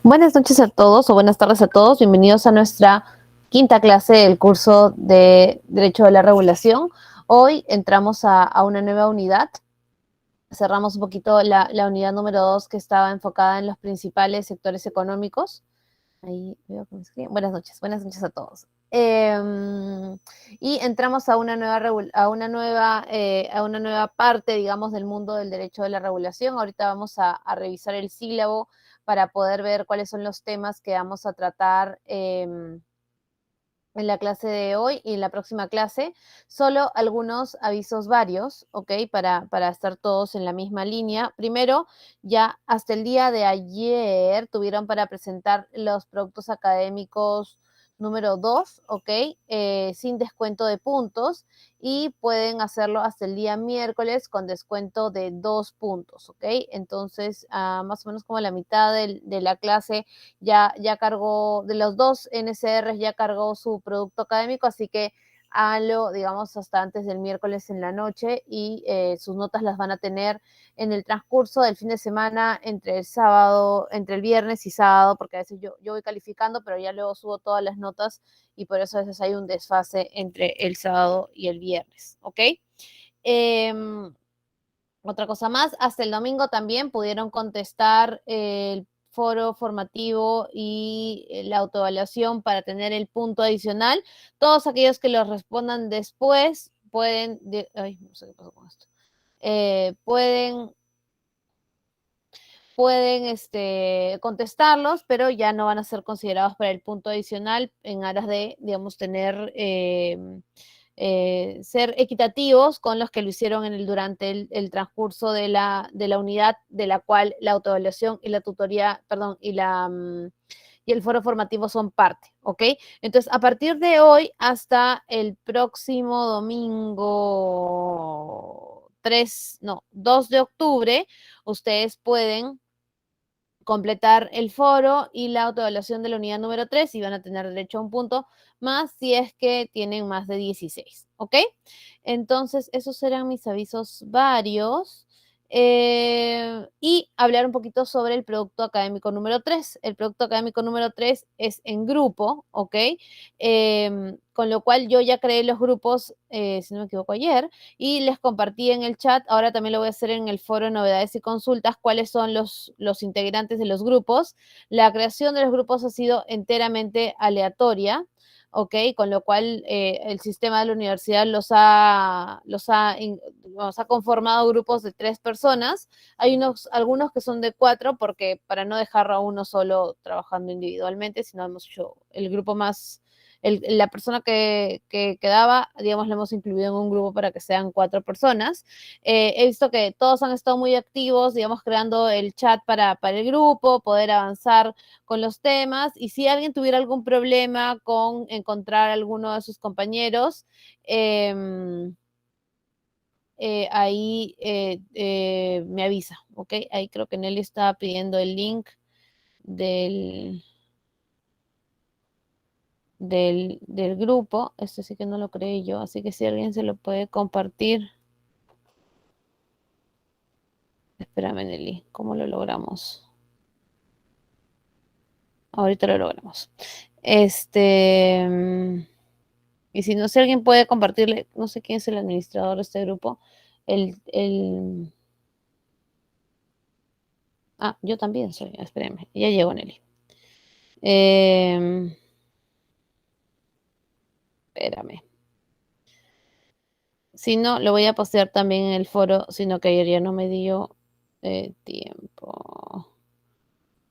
Buenas noches a todos o buenas tardes a todos. Bienvenidos a nuestra quinta clase del curso de Derecho de la Regulación. Hoy entramos a una nueva unidad. Cerramos un poquito la unidad número 2 que estaba enfocada en los principales sectores económicos. Ahí veo que me escriben. Buenas noches a todos. Y entramos a una nueva parte, digamos, del mundo del derecho de la regulación. Ahorita vamos a revisar el sílabo para poder ver cuáles son los temas que vamos a tratar en la clase de hoy y en la próxima clase. Solo algunos avisos varios, ¿ok? Para estar todos en la misma línea. Primero, ya hasta el día de ayer tuvieron para presentar los productos académicos número 2, ¿ok? Sin descuento de puntos y pueden hacerlo hasta el día miércoles con descuento de 2 puntos, ¿ok? Entonces, más o menos como la mitad de la clase ya cargó, de los dos NCRs ya cargó su producto académico, así que háganlo, digamos, hasta antes del miércoles en la noche y sus notas las van a tener en el transcurso del fin de semana entre el viernes y sábado, porque a veces yo voy calificando, pero ya luego subo todas las notas y por eso a veces hay un desfase entre el sábado y el viernes, ¿ok? Otra cosa más, hasta el domingo también pudieron contestar el foro formativo y la autoevaluación para tener el punto adicional. Todos aquellos que los respondan después pueden, ay, no sé qué pasó con esto, pueden contestarlos, pero ya no van a ser considerados para el punto adicional en aras de, digamos, tener, ser equitativos con los que lo hicieron durante el transcurso de la unidad de la cual la autoevaluación y la tutoría, perdón, y el foro formativo son parte, ¿ok? Entonces, a partir de hoy hasta el próximo domingo 2 de octubre, ustedes pueden completar el foro y la autoevaluación de la unidad número 3 y van a tener derecho a un punto más si es que tienen más de 16, ¿ok? Entonces, esos serán mis avisos varios. Y hablar un poquito sobre el producto académico número 3. El producto académico número 3 es en grupo, ¿ok? Con lo cual yo ya creé los grupos, si no me equivoco, ayer, y les compartí en el chat, ahora también lo voy a hacer en el foro de novedades y consultas, cuáles son los integrantes de los grupos. La creación de los grupos ha sido enteramente aleatoria, ¿ok? Con lo cual el sistema de la universidad nos ha conformado grupos de 3 personas. Hay algunos que son de 4 porque para no dejar a uno solo trabajando individualmente, sino hemos hecho el grupo más la persona que quedaba, digamos, la hemos incluido en un grupo para que sean 4 personas. He visto que todos han estado muy activos, digamos, creando el chat para el grupo, poder avanzar con los temas. Y si alguien tuviera algún problema con encontrar a alguno de sus compañeros, ahí me avisa, ¿ok? Ahí creo que Nelly estaba pidiendo el link del, del grupo. Esto sí que no lo creé yo, así que si alguien se lo puede compartir. Espérame, Nelly, ¿cómo lo logramos? Ahorita lo logramos. Y si no sé, alguien puede compartirle, no sé quién es el administrador de este grupo, el... Ah, yo también soy, espérenme, ya llegó Nelly. Espérame. Si no, lo voy a postear también en el foro, sino que ayer ya no me dio tiempo.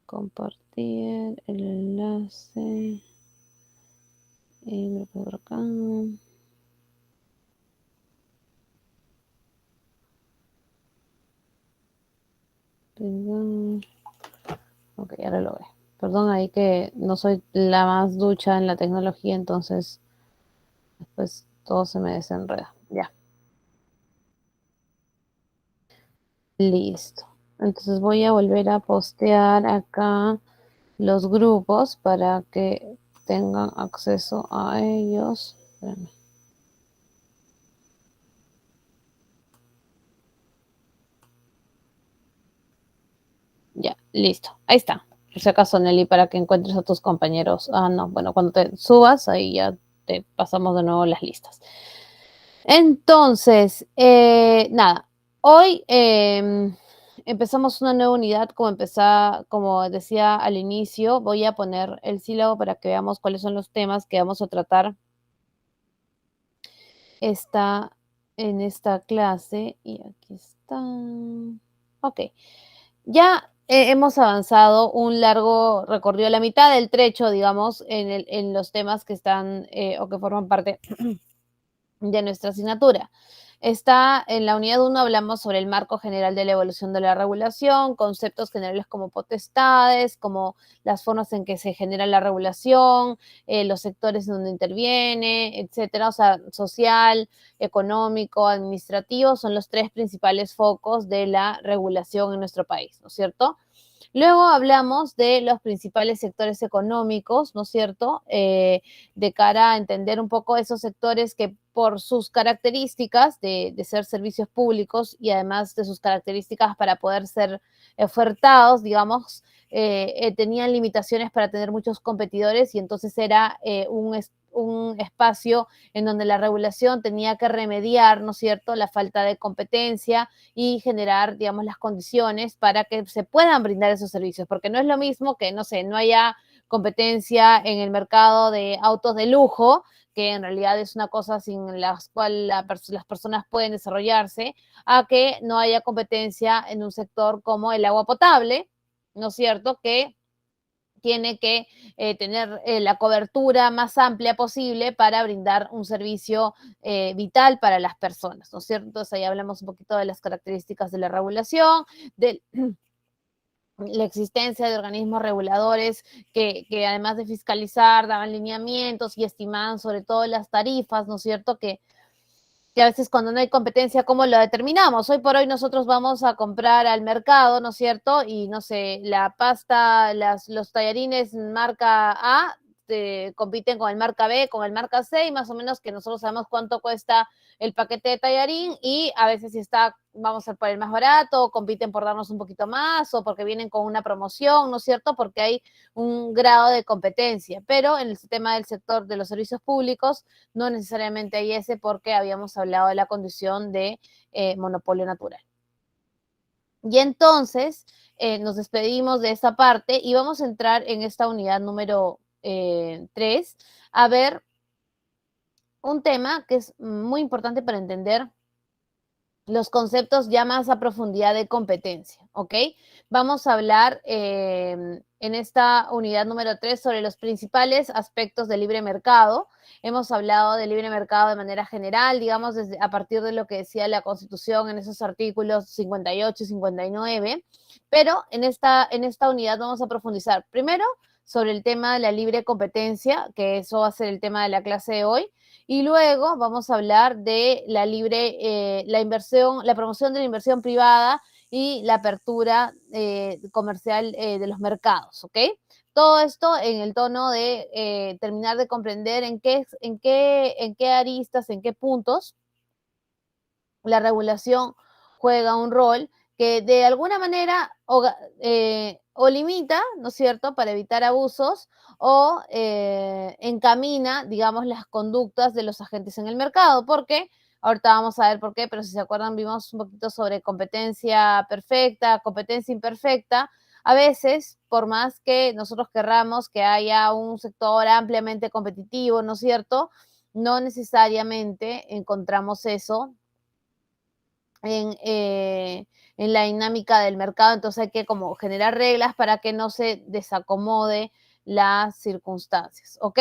Compartir el enlace. Y lo pongo acá. Ok, ahora lo veo. Perdón ahí que no soy la más ducha en la tecnología, entonces después todo se me desenreda. Ya, listo. Entonces voy a volver a postear acá los grupos para que tengan acceso a ellos. Espérame. Ya, listo. Ahí está. Por si acaso, Nelly, para que encuentres a tus compañeros. Ah, no, bueno, cuando te subas, ahí ya te pasamos de nuevo las listas. Entonces, nada, hoy empezamos una nueva unidad, como decía al inicio, voy a poner el sílabo para que veamos cuáles son los temas que vamos a tratar en esta clase. Y aquí está. Ok. Ya hemos avanzado un largo recorrido, la mitad del trecho, digamos, en los temas que están o que forman parte de nuestra asignatura. Está en la unidad 1, hablamos sobre el marco general de la evolución de la regulación, conceptos generales como potestades, como las formas en que se genera la regulación, los sectores en donde interviene, etcétera. O sea, social, económico, administrativo, son los tres principales focos de la regulación en nuestro país, ¿no es cierto? Luego hablamos de los principales sectores económicos, ¿no es cierto? De cara a entender un poco esos sectores que por sus características de ser servicios públicos y además de sus características para poder ser ofertados, digamos, tenían limitaciones para tener muchos competidores y entonces era un espacio en donde la regulación tenía que remediar, ¿no es cierto?, la falta de competencia y generar, digamos, las condiciones para que se puedan brindar esos servicios, porque no es lo mismo que, no sé, no haya competencia en el mercado de autos de lujo, que en realidad es una cosa sin la cual las personas pueden desarrollarse, a que no haya competencia en un sector como el agua potable, ¿no es cierto?, que tiene que tener la cobertura más amplia posible para brindar un servicio vital para las personas, ¿no es cierto? Entonces ahí hablamos un poquito de las características de la regulación, de la existencia de organismos reguladores que además de fiscalizar daban lineamientos y estimaban sobre todo las tarifas, ¿no es cierto? Que a veces cuando no hay competencia, ¿cómo lo determinamos? Hoy por hoy nosotros vamos a comprar al mercado, ¿no es cierto? Y no sé, la pasta, los tallarines marca A compiten con el marca B, con el marca C, y más o menos que nosotros sabemos cuánto cuesta el paquete de tallarín, y a veces si está, vamos a ir por el más barato, compiten por darnos un poquito más, o porque vienen con una promoción, ¿no es cierto? Porque hay un grado de competencia. Pero en el tema del sector de los servicios públicos, no necesariamente hay ese, porque habíamos hablado de la condición de monopolio natural. Y entonces nos despedimos de esta parte y vamos a entrar en esta unidad número 3 a ver un tema que es muy importante para entender los conceptos ya más a profundidad de competencia, ¿ok? Vamos a hablar en esta unidad número 3 sobre los principales aspectos del libre mercado. Hemos hablado del libre mercado de manera general, digamos, a partir de lo que decía la Constitución en esos artículos 58 y 59, pero en esta unidad vamos a profundizar primero sobre el tema de la libre competencia, que eso va a ser el tema de la clase de hoy. Y luego vamos a hablar de la inversión, la promoción de la inversión privada y la apertura comercial de los mercados, ¿ok? Todo esto en el tono de terminar de comprender en qué aristas, en qué puntos la regulación juega un rol que de alguna manera o limita, ¿no es cierto?, para evitar abusos, o encamina, digamos, las conductas de los agentes en el mercado, porque ahorita vamos a ver por qué, pero si se acuerdan, vimos un poquito sobre competencia perfecta, competencia imperfecta. A veces, por más que nosotros querramos que haya un sector ampliamente competitivo, ¿no es cierto?, no necesariamente encontramos eso en la dinámica del mercado, entonces hay que como generar reglas para que no se desacomode las circunstancias, ¿ok?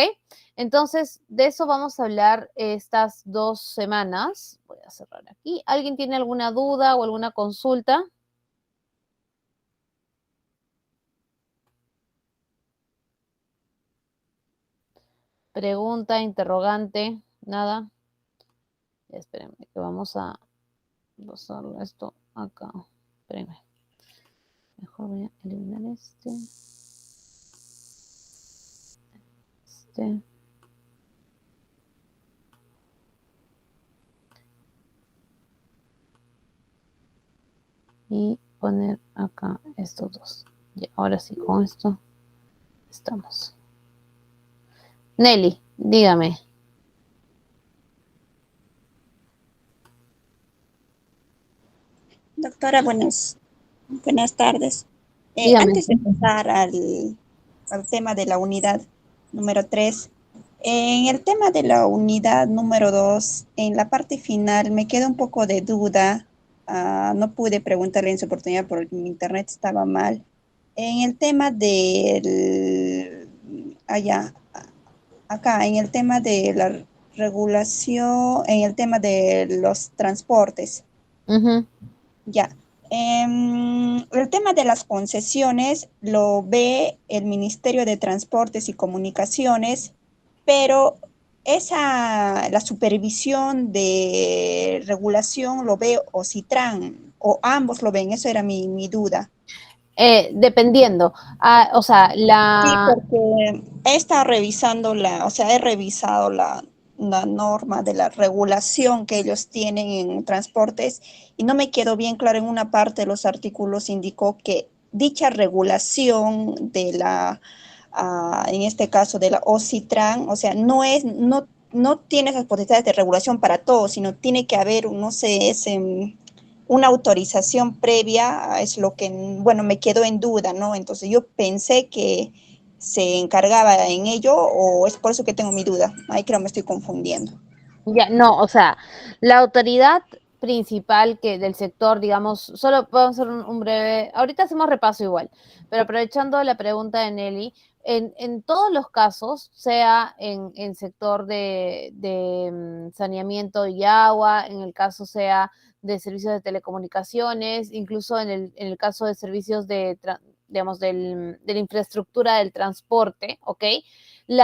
Entonces, de eso vamos a hablar estas 2 semanas. Voy a cerrar aquí. ¿Alguien tiene alguna duda o alguna consulta? Pregunta, interrogante, nada. Espérenme, que vamos a pasar esto acá. Espérenme. Mejor voy a eliminar este. Y poner acá estos dos. Ya, ahora sí, con esto estamos. Nelly, dígame, Doctora, buenas tardes. dígame. Antes de pasar al tema de la unidad número 3, en el tema de la unidad número 2, en la parte final me queda un poco de duda. No pude preguntarle en su oportunidad porque mi internet estaba mal. En el tema allá, acá, en el tema de la regulación, en el tema de los transportes. Ujú. Ya. El tema de las concesiones lo ve el Ministerio de Transportes y Comunicaciones, pero la supervisión de regulación lo ve Ocitran, o ambos lo ven, eso era mi duda. Dependiendo, o sea, Sí, la... porque he estado revisando o sea, he revisado la norma de la regulación que ellos tienen en transportes y no me quedó bien claro en una parte de los artículos indicó que dicha regulación en este caso de la OCITRAN, o sea, no tiene esas potestades de regulación para todos, sino tiene que haber, no sé, una autorización previa, es lo que, bueno, me quedó en duda, ¿no? Entonces yo pensé que se encargaba en ello o es por eso que tengo mi duda. Ahí creo me estoy confundiendo. Ya, no, o sea, la autoridad principal que del sector, digamos, solo vamos a hacer un breve, ahorita hacemos repaso igual, pero aprovechando la pregunta de Nelly, en todos los casos, sea en sector de saneamiento y agua, en el caso sea de servicios de telecomunicaciones, incluso en el caso de servicios digamos, de la infraestructura del transporte, ¿ok? El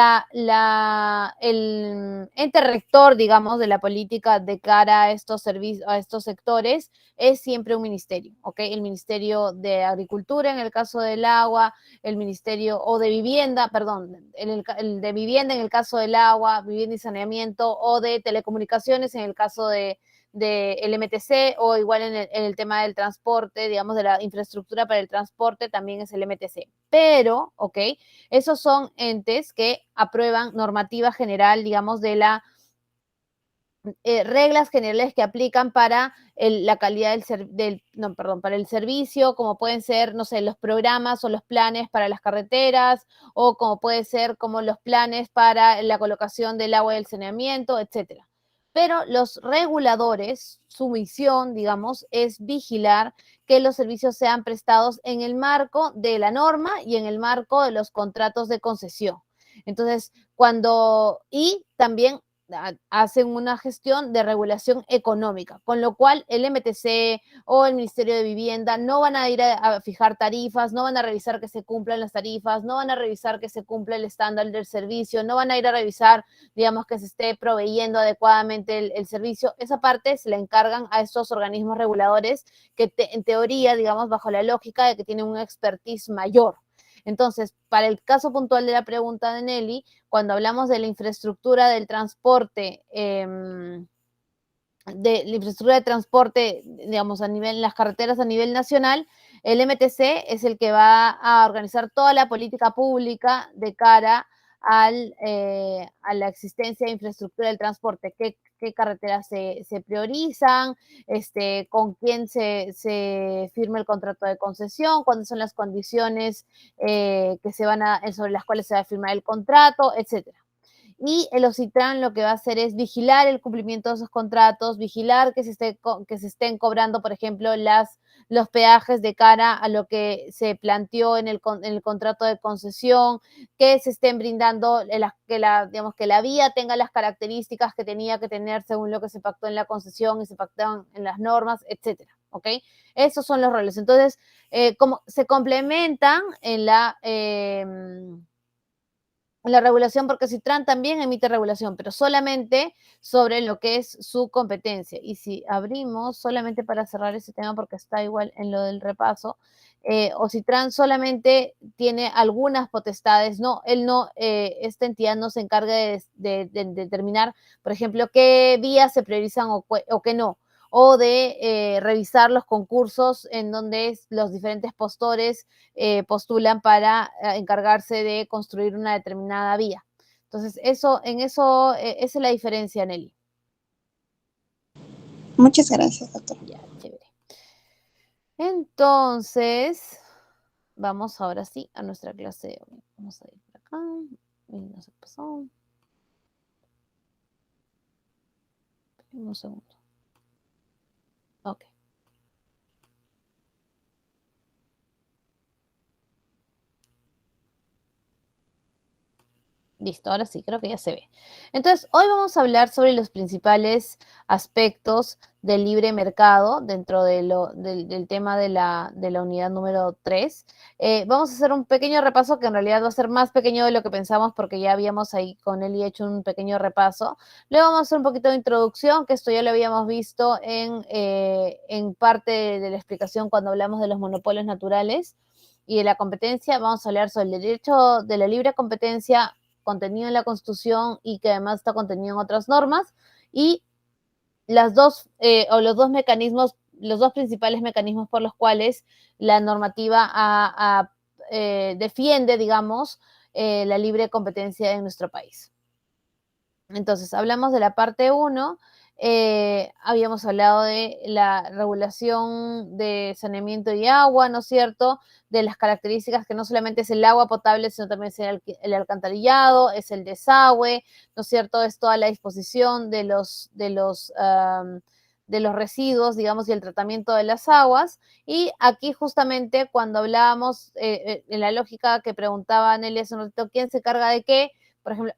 ente rector, digamos, de la política de cara a estos servicios, a estos sectores, es siempre un ministerio, ¿ok? El Ministerio de Agricultura en el caso del agua, el Ministerio, o de Vivienda, perdón, el de Vivienda en el caso del agua, Vivienda y Saneamiento, o de Telecomunicaciones en el caso de el MTC, o igual en el tema del transporte, digamos, de la infraestructura para el transporte, también es el MTC. Pero, ¿ok? Esos son entes que aprueban normativa general, digamos, de la reglas generales que aplican para la calidad no, perdón, para el servicio, como pueden ser, no sé, los programas o los planes para las carreteras, o como puede ser como los planes para la colocación del agua y el saneamiento, etcétera. Pero los reguladores, su misión, digamos, es vigilar que los servicios sean prestados en el marco de la norma y en el marco de los contratos de concesión. Entonces, y también hacen una gestión de regulación económica, con lo cual el MTC o el Ministerio de Vivienda no van a ir a fijar tarifas, no van a revisar que se cumplan las tarifas, no van a revisar que se cumpla el estándar del servicio, no van a ir a revisar, digamos, que se esté proveyendo adecuadamente el servicio. Esa parte se la encargan a estos organismos reguladores que en teoría, digamos, bajo la lógica de que tienen un expertise mayor. Entonces, para el caso puntual de la pregunta de Nelly, cuando hablamos de la infraestructura del transporte, digamos, las carreteras a nivel nacional, el MTC es el que va a organizar toda la política pública de cara a la existencia de infraestructura del transporte, qué carreteras se priorizan, con quién se firma el contrato de concesión, cuáles son las condiciones sobre las cuales se va a firmar el contrato, etcétera. Y el OCITRAN lo que va a hacer es vigilar el cumplimiento de esos contratos, vigilar que se estén cobrando, por ejemplo, los peajes de cara a lo que se planteó en el contrato de concesión, que se estén brindando, digamos, que la vía tenga las características que tenía que tener según lo que se pactó en la concesión y se pactaron en las normas, etcétera. ¿Ok? Esos son los roles. Entonces, como se complementan en la regulación, porque Citran también emite regulación, pero solamente sobre lo que es su competencia. Y si abrimos, solamente para cerrar ese tema, porque está igual en lo del repaso, Ocitran solamente tiene algunas potestades, no, esta entidad no se encarga de determinar, por ejemplo, qué vías se priorizan o qué no. o de revisar los concursos en donde los diferentes postores postulan para encargarse de construir una determinada vía. Entonces, esa es la diferencia, Nelly. Muchas gracias, doctor. Ya, chévere. Entonces, vamos ahora sí a nuestra clase de hoy. Vamos a ir por acá. No se pasó. Un segundo. Ok. Listo, ahora sí, creo que ya se ve. Entonces, hoy vamos a hablar sobre los principales aspectos del libre mercado dentro del tema de la unidad número 3. Vamos a hacer un pequeño repaso que en realidad va a ser más pequeño de lo que pensamos porque ya habíamos ahí con Eli hecho un pequeño repaso. Luego vamos a hacer un poquito de introducción, que esto ya lo habíamos visto en parte de la explicación cuando hablamos de los monopolios naturales y de la competencia. Vamos a hablar sobre el derecho de la libre competencia contenido en la Constitución y que además está contenido en otras normas, y los dos mecanismos, los dos principales mecanismos por los cuales la normativa defiende, digamos, la libre competencia en nuestro país. Entonces, hablamos de la parte 1, habíamos hablado de la regulación de saneamiento y agua, ¿no es cierto? De las características que no solamente es el agua potable, sino también es el alcantarillado, es el desagüe, ¿no es cierto? Es toda la disposición de los residuos, digamos, y el tratamiento de las aguas. Y aquí justamente cuando hablábamos, en la lógica que preguntaba Nelly hace un ratito, ¿quién se carga de qué? Por ejemplo,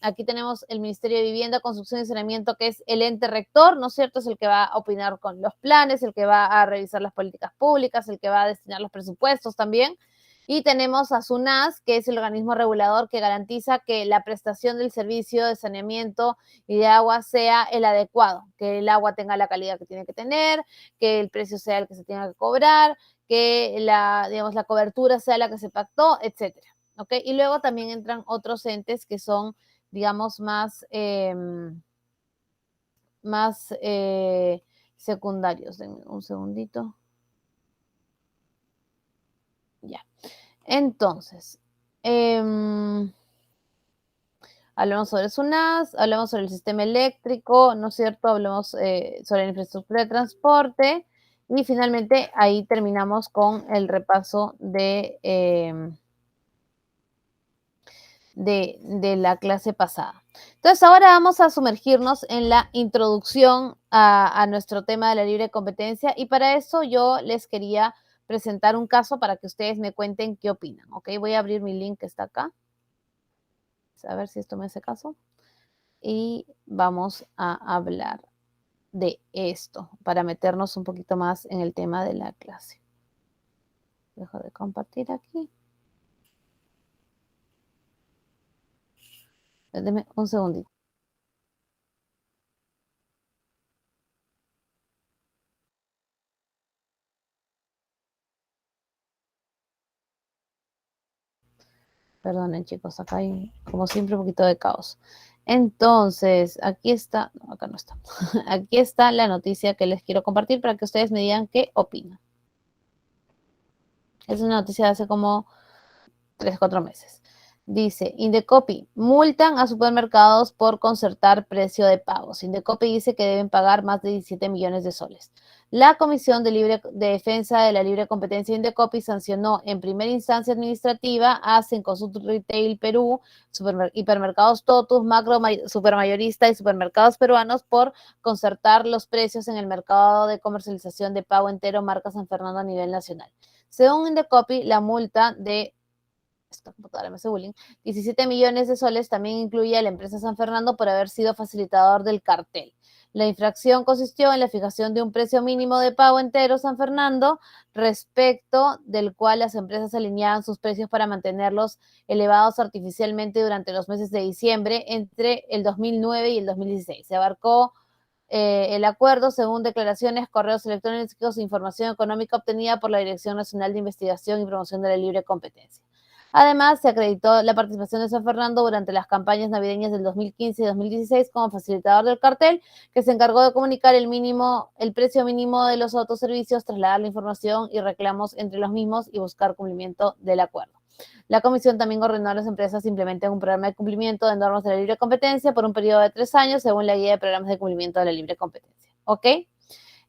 aquí tenemos el Ministerio de Vivienda, Construcción y Saneamiento, que es el ente rector, ¿no es cierto? Es el que va a opinar con los planes, el que va a revisar las políticas públicas, el que va a destinar los presupuestos también. Y tenemos a SUNAS, que es el organismo regulador que garantiza que la prestación del servicio de saneamiento y de agua sea el adecuado, que el agua tenga la calidad que tiene que tener, que el precio sea el que se tenga que cobrar, que la cobertura sea la que se pactó, etcétera. ¿Ok? Y luego también entran otros entes que son, digamos, más secundarios. Denme un segundito. Ya. Entonces, hablamos sobre SUNAS, hablamos sobre el sistema eléctrico, ¿no es cierto? Hablamos sobre la infraestructura de transporte y finalmente ahí terminamos con el repaso de la clase pasada. Entonces, ahora vamos a sumergirnos en la introducción a nuestro tema de la libre competencia y para eso yo les quería presentar un caso para que ustedes me cuenten qué opinan, ¿ok? Voy a abrir mi link que está acá. A ver si esto me hace caso. Y vamos a hablar de esto para meternos un poquito más en el tema de la clase. Dejo de compartir aquí. Deme un segundito. Perdonen, chicos, acá hay, como siempre, un poquito de caos. Entonces, aquí está, no, acá no está. Aquí está la noticia que les quiero compartir para que ustedes me digan qué opinan. Es una noticia de hace como 3, 4 meses. Dice, Indecopi, multan a supermercados por concertar precio de pagos. Indecopi dice que deben pagar más de 17 millones de soles. La Comisión de Defensa de la Libre Competencia Indecopi sancionó en primera instancia administrativa a Cencosud Retail Perú, Hipermercados Totus, Macro Supermayorista y Supermercados Peruanos por concertar los precios en el mercado de comercialización de pago entero marca San Fernando a nivel nacional. Según Indecopi, la multa de esta computadora me hace bullying, 17 millones de soles también incluye a la empresa San Fernando por haber sido facilitador del cartel. La infracción consistió en la fijación de un precio mínimo de pago entero San Fernando, respecto del cual las empresas alineaban sus precios para mantenerlos elevados artificialmente durante los meses de diciembre entre el 2009 y el 2016. Se abarcó el acuerdo según declaraciones, correos electrónicos e información económica obtenida por la Dirección Nacional de Investigación y Promoción de la Libre Competencia. Además, se acreditó la participación de San Fernando durante las campañas navideñas del 2015 y 2016 como facilitador del cartel, que se encargó de comunicar el precio mínimo de los autoservicios, trasladar la información y reclamos entre los mismos y buscar cumplimiento del acuerdo. La comisión también ordenó a las empresas implementen un programa de cumplimiento de normas de la libre competencia por un periodo de 3 años, según la guía de programas de cumplimiento de la libre competencia. ¿Ok?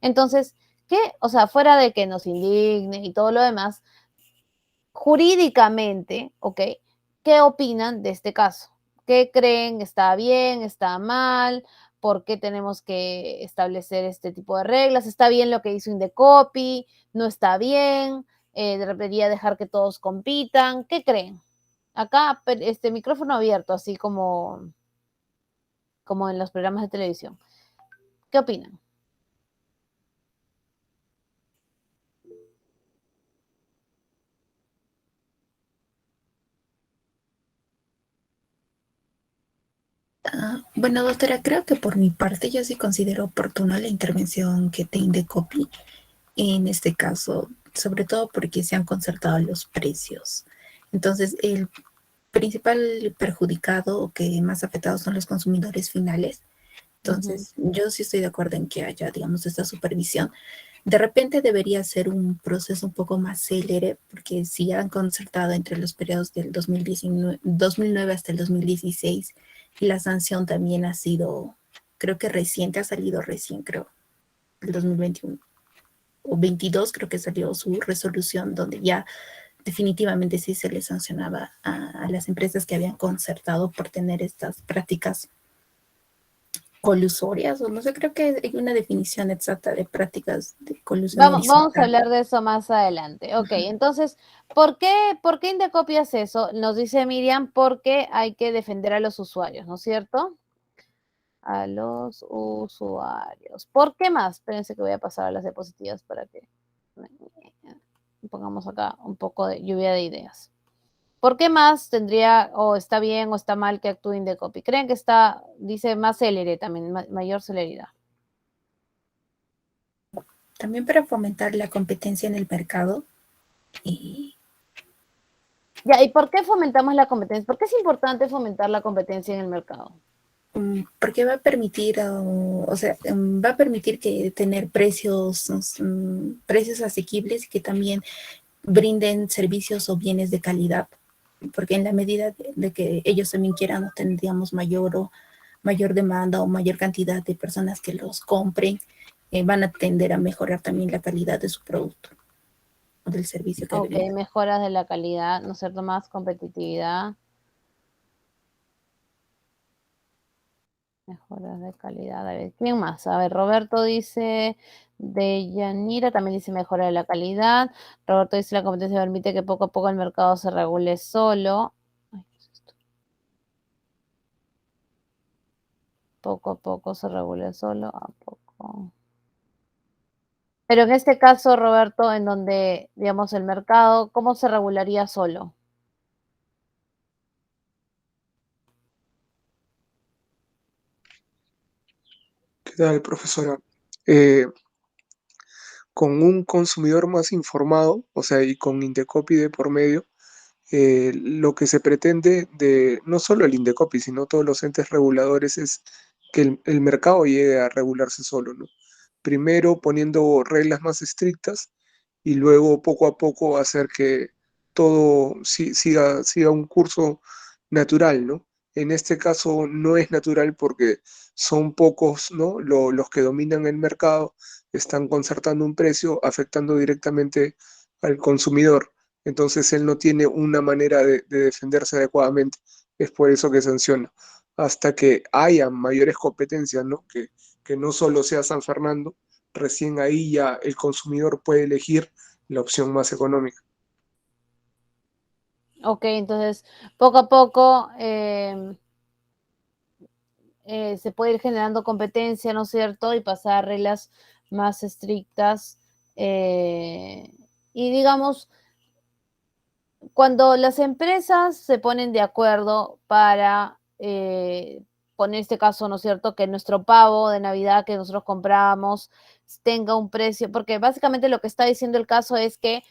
Entonces, ¿qué? O sea, fuera de que nos indigne y todo lo demás, jurídicamente, ¿ok? ¿Qué opinan de este caso? ¿Qué creen? ¿Está bien? ¿Está mal? ¿Por qué tenemos que establecer este tipo de reglas? ¿Está bien lo que hizo Indecopi? ¿No está bien? ¿Debería dejar que todos compitan? ¿Qué creen? Acá, este micrófono abierto, así como en los programas de televisión. ¿Qué opinan? Bueno, doctora, creo que por mi parte yo sí considero oportuna la intervención que te Indecopi en este caso, sobre todo porque se han concertado los precios. Entonces, el principal perjudicado o que más afectados son los consumidores finales. Entonces, yo sí estoy de acuerdo en que haya, digamos, esta supervisión. De repente debería ser un proceso un poco más célere, porque si ya han concertado entre los periodos del 2009 hasta el 2016, y la sanción también ha sido, creo que reciente, ha salido recién, creo, el 2021 o 22, creo que salió su resolución donde ya definitivamente sí se le sancionaba a las empresas que habían concertado por tener estas prácticas colusorias, o no sé, creo que hay una definición exacta de prácticas de colusión Vamos a horizontal. hablar de eso más adelante. Ok, entonces, ¿por qué Indecopi hace eso? Nos dice Miriam, porque hay que defender a los usuarios, ¿no es cierto? A los usuarios. ¿Por qué más? Espérense que voy a pasar a las diapositivas para que pongamos acá un poco de lluvia de ideas. ¿Por qué más tendría, o está bien o está mal que actúe Indecopi? ¿Creen que está, dice, más célere también, mayor celeridad? También para fomentar la competencia en el mercado. Y Ya, ¿y por qué fomentamos la competencia? ¿Por qué es importante fomentar la competencia en el mercado? porque va a permitir, o sea, va a permitir que tener precios, precios asequibles y que también brinden servicios o bienes de calidad, porque en la medida de que ellos también quieran, tendríamos mayor demanda o mayor cantidad de personas que los compren, van a tender a mejorar también la calidad de su producto o del servicio que Ok, brindan. mejoras de la calidad, ¿no es cierto? Más competitividad, mejoras de calidad. A ver, ¿quién más? A ver, Roberto dice, de Yanira también dice mejora de la calidad. Roberto dice, la competencia permite que poco a poco el mercado se regule solo. Ay, ¿qué es esto? Poco a poco se regule solo, a poco. Pero en este caso, Roberto, en donde, digamos, el mercado, ¿cómo se regularía solo? ¿Qué tal, profesora? Eh, con un consumidor más informado, o sea, y con Indecopi de por medio, lo que se pretende de no solo el Indecopi, sino todos los entes reguladores es que el mercado llegue a regularse solo, ¿no? Primero poniendo reglas más estrictas y luego poco a poco hacer que todo siga un curso natural, ¿no? En este caso no es natural porque son pocos, ¿no? Los que dominan el mercado, están concertando un precio, afectando directamente al consumidor. Entonces él no tiene una manera de defenderse adecuadamente. Es por eso que sanciona. Hasta que haya mayores competencias, ¿no? Que no solo sea San Fernando, recién ahí ya el consumidor puede elegir la opción más económica. Ok, entonces, poco a poco se puede ir generando competencia, ¿no es cierto? Y pasar a reglas más estrictas. Y digamos, cuando las empresas se ponen de acuerdo para poner este caso, ¿no es cierto?, que nuestro pavo de Navidad que nosotros compramos tenga un precio, porque básicamente lo que está diciendo el caso es que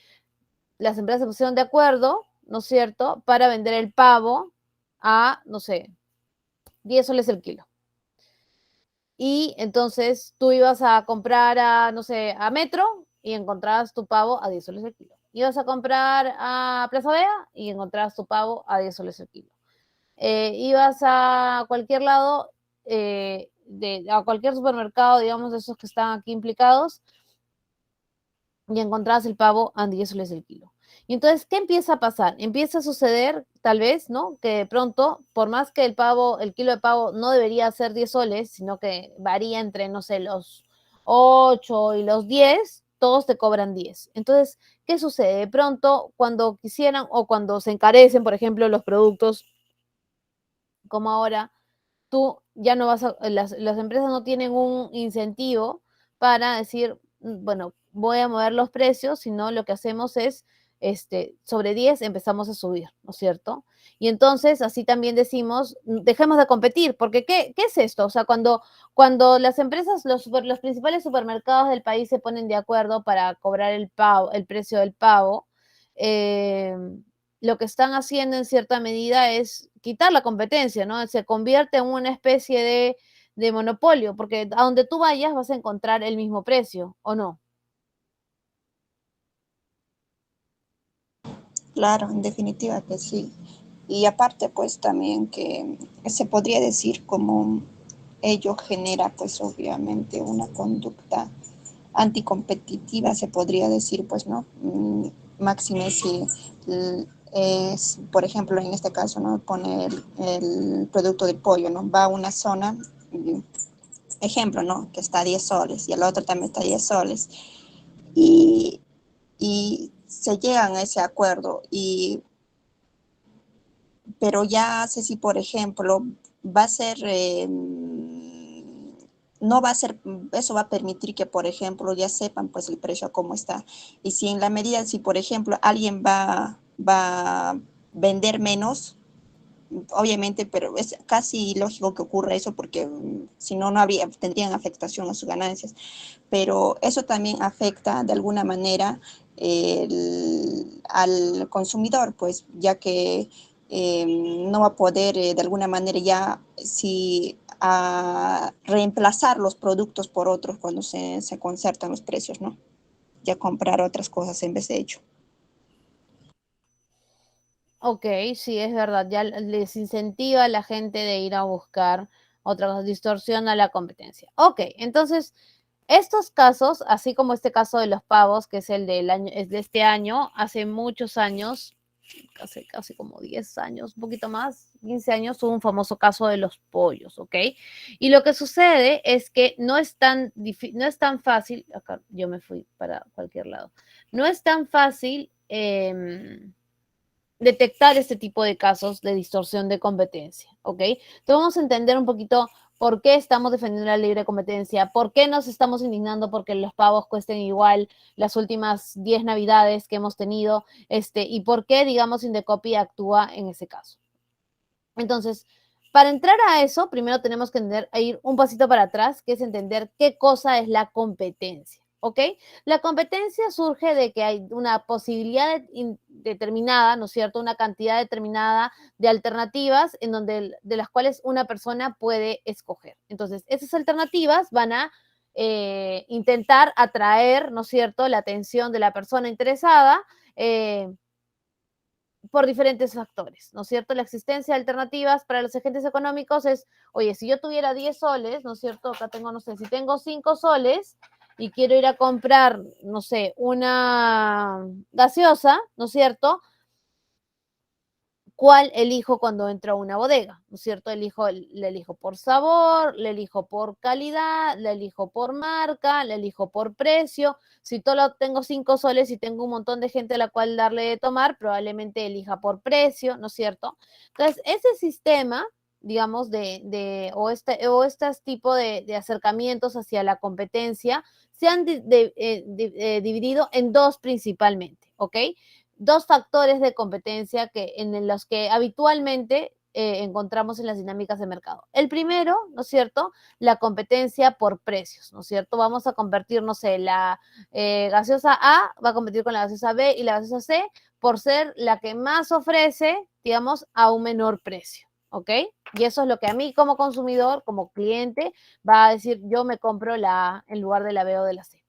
las empresas se pusieron de acuerdo, ¿no es cierto?, para vender el pavo a, no sé, 10 soles el kilo. Y entonces tú ibas a comprar a, no sé, a Metro y encontrabas tu pavo a 10 soles el kilo. Ibas a comprar a Plaza Vea y encontrabas tu pavo a 10 soles el kilo. Ibas a cualquier lado, a cualquier supermercado, digamos, de esos que están aquí implicados, y encontrabas el pavo a 10 soles el kilo. Y entonces, ¿qué empieza a pasar? Empieza a suceder, tal vez, ¿no? Que de pronto, por más que el kilo de pavo no debería ser 10 soles, sino que varía entre, no sé, los 8 y los 10, todos te cobran 10. Entonces, ¿qué sucede? De pronto, cuando quisieran o cuando se encarecen, por ejemplo, los productos, como ahora, tú ya no vas a, las empresas no tienen un incentivo para decir, bueno, voy a mover los precios, sino lo que hacemos es, sobre 10 empezamos a subir, ¿no es cierto? Y entonces así también decimos, dejemos de competir, porque ¿qué es esto? O sea, cuando las empresas, los principales supermercados del país se ponen de acuerdo para cobrar el precio del pavo, eh, lo que están haciendo en cierta medida es quitar la competencia, ¿no? Se convierte en una especie de monopolio, porque a donde tú vayas vas a encontrar el mismo precio, ¿o no? Claro, en definitiva que sí. Y aparte, pues también que se podría decir como ello genera, pues obviamente una conducta anticompetitiva, se podría decir, pues, ¿no? Máxime si es, por ejemplo, en este caso, ¿no? Poner el producto de pollo, ¿no? Va a una zona, ejemplo, ¿no? Que está a 10 soles y el otro también está a 10 soles. Y, y se llegan a ese acuerdo pero ya sé si, por ejemplo, va a ser, no va a ser, eso va a permitir que, por ejemplo, ya sepan pues el precio cómo está. Y si en la medida, si por ejemplo alguien va a vender menos, obviamente, pero es casi lógico que ocurra eso porque si no, no habría, tendrían afectación a sus ganancias. Pero eso también afecta de alguna manera al consumidor, pues ya que no va a poder de alguna manera ya si a reemplazar los productos por otros cuando se concertan los precios, ¿no? Ya comprar otras cosas en vez de ello. Ok, sí, es verdad, ya les incentiva a la gente de ir a buscar otra cosa, distorsiona la competencia. Ok, entonces, estos casos, así como este caso de los pavos, que es el del año, es de este año, hace muchos años, casi como 10 años, un poquito más, 15 años, hubo un famoso caso de los pollos, ¿ok? Y lo que sucede es que no es tan fácil, acá yo me fui para cualquier lado, no es tan fácil detectar este tipo de casos de distorsión de competencia, ¿ok? Entonces vamos a entender un poquito por qué estamos defendiendo la libre competencia, por qué nos estamos indignando porque los pavos cuesten igual las últimas 10 navidades que hemos tenido, y por qué, digamos, Indecopi actúa en ese caso. Entonces, para entrar a eso, primero tenemos que ir un pasito para atrás, que es entender qué cosa es la competencia. ¿Ok? La competencia surge de que hay una posibilidad determinada, ¿no es cierto? Una cantidad determinada de alternativas de las cuales una persona puede escoger. Entonces, esas alternativas van a intentar atraer, ¿no es cierto?, la atención de la persona interesada, por diferentes factores, ¿no es cierto? La existencia de alternativas para los agentes económicos es, oye, si yo tuviera 10 soles, ¿no es cierto? Acá tengo, no sé, si tengo 5 soles y quiero ir a comprar, no sé, una gaseosa, ¿no es cierto? ¿Cuál elijo cuando entro a una bodega? ¿No es cierto? Le elijo por sabor, le elijo por calidad, le elijo por marca, le elijo por precio. Si solo tengo 5 soles y tengo un montón de gente a la cual darle de tomar, probablemente elija por precio, ¿no es cierto? Entonces, ese sistema, digamos, o este tipo de acercamientos hacia la competencia se han dividido en dos principalmente, ¿ok? Dos factores de competencia en los que habitualmente encontramos en las dinámicas de mercado. El primero, ¿no es cierto?, la competencia por precios, ¿no es cierto? Vamos a convertir, no sé, la gaseosa A va a competir con la gaseosa B y la gaseosa C por ser la que más ofrece, digamos, a un menor precio, ¿ok? Y eso es lo que a mí como consumidor, como cliente, va a decir, yo me compro la A en lugar de la B o de la C.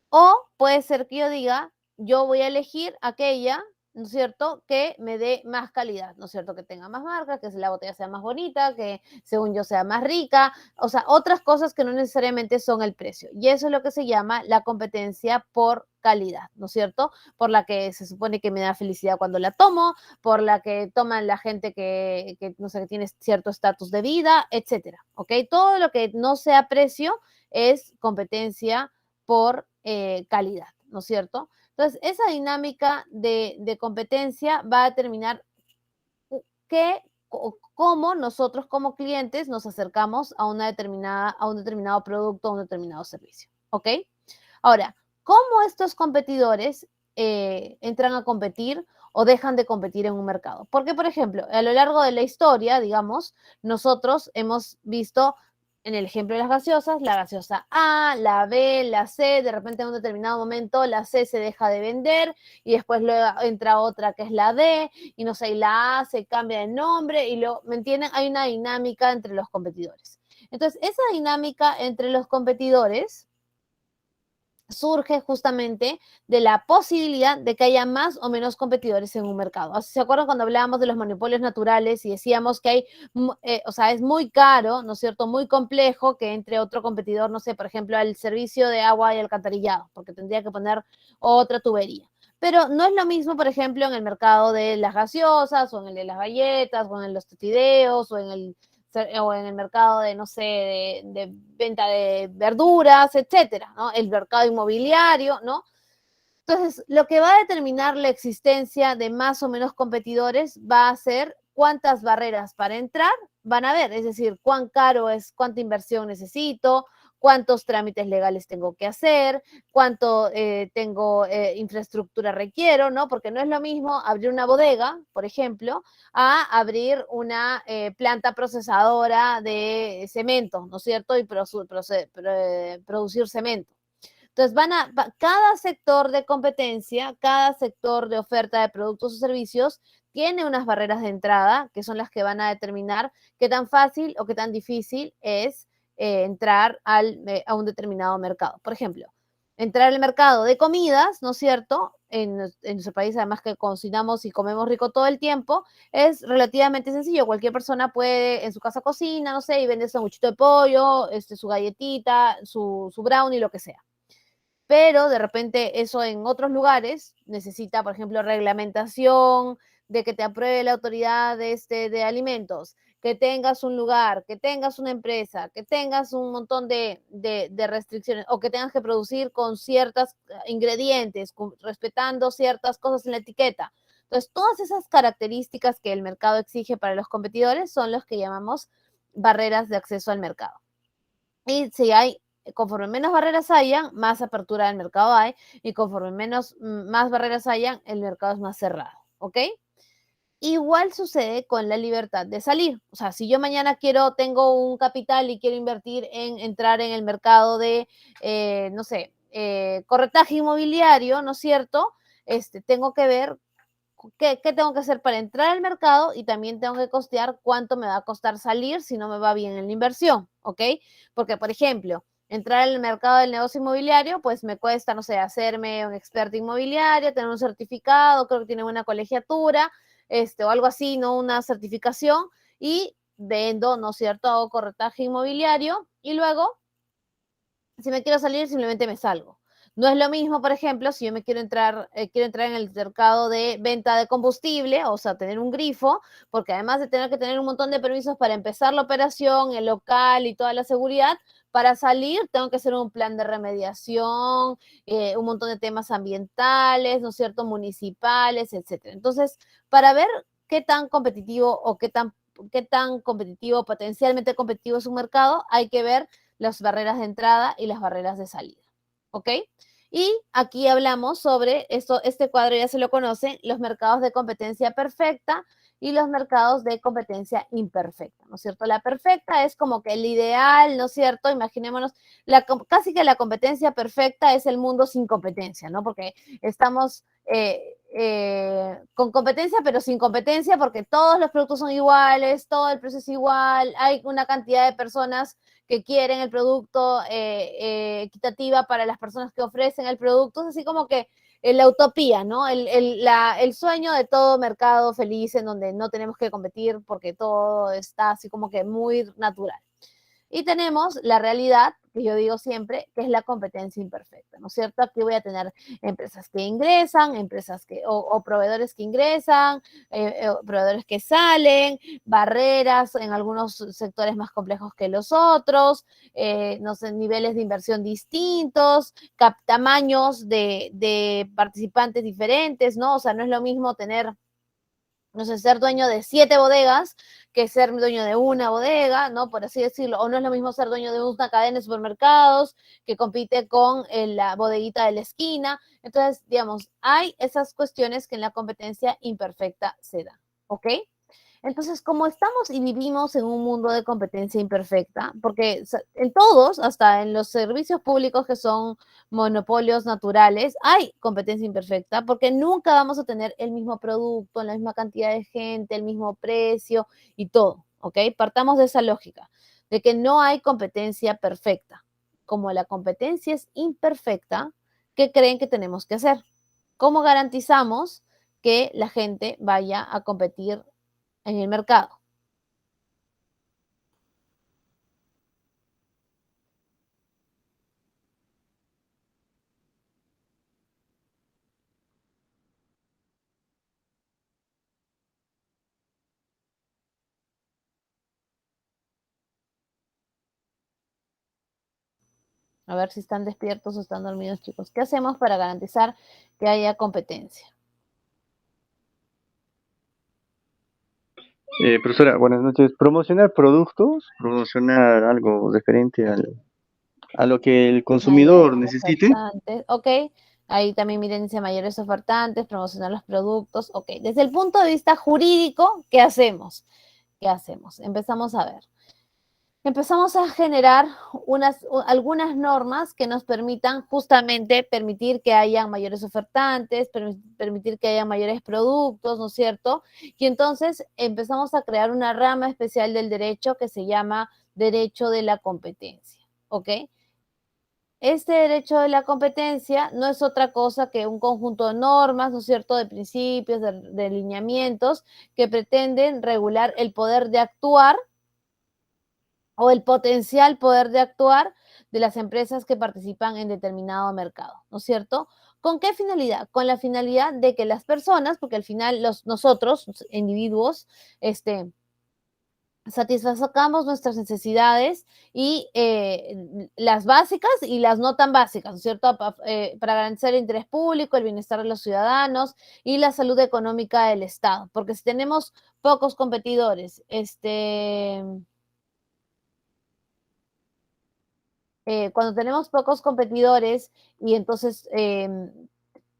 O puede ser que yo diga, yo voy a elegir aquella, ¿no es cierto?, que me dé más calidad, ¿no es cierto?, que tenga más marca, que la botella sea más bonita, que según yo sea más rica, o sea, otras cosas que no necesariamente son el precio. Y eso es lo que se llama la competencia por calidad, ¿no es cierto?, por la que se supone que me da felicidad cuando la tomo, por la que toman la gente que no sé, que tiene cierto estatus de vida, etcétera, ¿ok? Todo lo que no sea precio es competencia por calidad, ¿no es cierto? Entonces, esa dinámica de competencia va a determinar cómo nosotros como clientes nos acercamos a un determinado producto, a un determinado servicio, ¿ok? Ahora, ¿cómo estos competidores entran a competir o dejan de competir en un mercado? Porque, por ejemplo, a lo largo de la historia, digamos, nosotros hemos visto en el ejemplo de las gaseosas, la gaseosa A, la B, la C, de repente en un determinado momento la C se deja de vender y después luego entra otra que es la D y no sé, y la A se cambia de nombre y luego, ¿me entienden? Hay una dinámica entre los competidores. Entonces, esa dinámica entre los competidores surge justamente de la posibilidad de que haya más o menos competidores en un mercado. ¿Se acuerdan cuando hablábamos de los monopolios naturales y decíamos que hay, o sea, es muy caro, ¿no es cierto?, muy complejo que entre otro competidor, no sé, por ejemplo, al servicio de agua y alcantarillado, porque tendría que poner otra tubería. Pero no es lo mismo, por ejemplo, en el mercado de las gaseosas, o en el de las galletas, o en el de los tostideos, o en el mercado de, no sé, de venta de verduras, etcétera, ¿no? El mercado inmobiliario, ¿no? Entonces, lo que va a determinar la existencia de más o menos competidores va a ser cuántas barreras para entrar van a haber, es decir, cuán caro es, cuánta inversión necesito, cuántos trámites legales tengo que hacer, cuánto infraestructura requiero, ¿no? Porque no es lo mismo abrir una bodega, por ejemplo, a abrir una planta procesadora de cemento, ¿no es cierto? Y producir cemento. Entonces, cada sector de competencia, cada sector de oferta de productos o servicios tiene unas barreras de entrada que son las que van a determinar qué tan fácil o qué tan difícil es entrar a un determinado mercado. Por ejemplo, entrar al mercado de comidas, ¿no es cierto? En nuestro país, además que cocinamos y comemos rico todo el tiempo, es relativamente sencillo. Cualquier persona puede en su casa cocina, no sé, y vende sanguchito de pollo, su galletita, su brownie, lo que sea. Pero de repente eso en otros lugares necesita, por ejemplo, reglamentación, de que te apruebe la autoridad de alimentos, que tengas un lugar, que tengas una empresa, que tengas un montón de restricciones o que tengas que producir con ciertos ingredientes, respetando ciertas cosas en la etiqueta. Entonces, todas esas características que el mercado exige para los competidores son los que llamamos barreras de acceso al mercado. Y si hay conforme menos barreras hayan, más apertura del mercado hay, y conforme más barreras hayan, el mercado es más cerrado, ¿ok? Igual sucede con la libertad de salir. O sea, si yo mañana tengo un capital y quiero invertir en entrar en el mercado de, no sé, corretaje inmobiliario, ¿no es cierto? Tengo que ver qué tengo que hacer para entrar al mercado y también tengo que costear cuánto me va a costar salir si no me va bien en la inversión, ¿ok? Porque, por ejemplo, entrar al mercado del negocio inmobiliario, pues me cuesta, no sé, hacerme un experto inmobiliario, tener un certificado, creo que tiene una colegiatura, o algo así, ¿no? Una certificación y vendo, ¿no es cierto? Hago corretaje inmobiliario y luego, si me quiero salir, simplemente me salgo. No es lo mismo, por ejemplo, si yo quiero entrar en el mercado de venta de combustible, o sea, tener un grifo, porque además de tener que tener un montón de permisos para empezar la operación, el local y toda la seguridad, para salir tengo que hacer un plan de remediación, un montón de temas ambientales, ¿no es cierto?, municipales, etcétera. Entonces, para ver qué tan competitivo o qué tan competitivo, potencialmente competitivo es un mercado, hay que ver las barreras de entrada y las barreras de salida, ¿ok? Y aquí hablamos sobre esto, este cuadro ya se lo conocen, los mercados de competencia perfecta y los mercados de competencia imperfecta, ¿no es cierto? La perfecta es como que el ideal, ¿no es cierto? Imaginémonos, casi que la competencia perfecta es el mundo sin competencia, ¿no? Porque estamos con competencia, pero sin competencia, porque todos los productos son iguales, todo el precio es igual, hay una cantidad de personas que quieren el producto equitativa para las personas que ofrecen el producto, es así como que la utopía, ¿no? El sueño de todo mercado feliz en donde no tenemos que competir porque todo está así como que muy natural. Y tenemos la realidad, que yo digo siempre, que es la competencia imperfecta, ¿no es cierto? Aquí voy a tener empresas que ingresan, o proveedores que ingresan, proveedores que salen, barreras en algunos sectores más complejos que los otros, no sé, niveles de inversión distintos, tamaños de participantes diferentes, ¿no? O sea, no es lo mismo tener, no sé, ser dueño de 7 bodegas que ser dueño de una bodega, ¿no? Por así decirlo. O no es lo mismo ser dueño de una cadena de supermercados que compite con la bodeguita de la esquina. Entonces, digamos, hay esas cuestiones que en la competencia imperfecta se dan, ¿ok? Entonces, como estamos y vivimos en un mundo de competencia imperfecta, porque en todos, hasta en los servicios públicos que son monopolios naturales, hay competencia imperfecta, porque nunca vamos a tener el mismo producto, la misma cantidad de gente, el mismo precio y todo, ¿ok? Partamos de esa lógica, de que no hay competencia perfecta. Como la competencia es imperfecta, ¿qué creen que tenemos que hacer? ¿Cómo garantizamos que la gente vaya a competir en el mercado? A ver si están despiertos o están dormidos, chicos. ¿Qué hacemos para garantizar que haya competencia? Profesora, buenas noches. Promocionar productos, promocionar algo referente a lo que el consumidor Mayores necesite. ofertantes, ok. Ahí también miren, dice mayores ofertantes, promocionar los productos, ok. Desde el punto de vista jurídico, ¿qué hacemos? ¿Qué hacemos? Empezamos a ver. Empezamos a generar algunas normas que nos permitan justamente permitir que haya mayores ofertantes, permitir que haya mayores productos, ¿no es cierto? Y entonces empezamos a crear una rama especial del derecho que se llama derecho de la competencia, ¿ok? Este derecho de la competencia no es otra cosa que un conjunto de normas, ¿no es cierto?, de principios, de lineamientos que pretenden regular el poder de actuar o el potencial poder de actuar de las empresas que participan en determinado mercado, ¿no es cierto? ¿Con qué finalidad? Con la finalidad de que las personas, porque al final nosotros, individuos, satisfacamos nuestras necesidades y las básicas y las no tan básicas, ¿no es cierto? Para garantizar el interés público, el bienestar de los ciudadanos y la salud económica del Estado. Porque si tenemos pocos competidores, cuando tenemos pocos competidores y entonces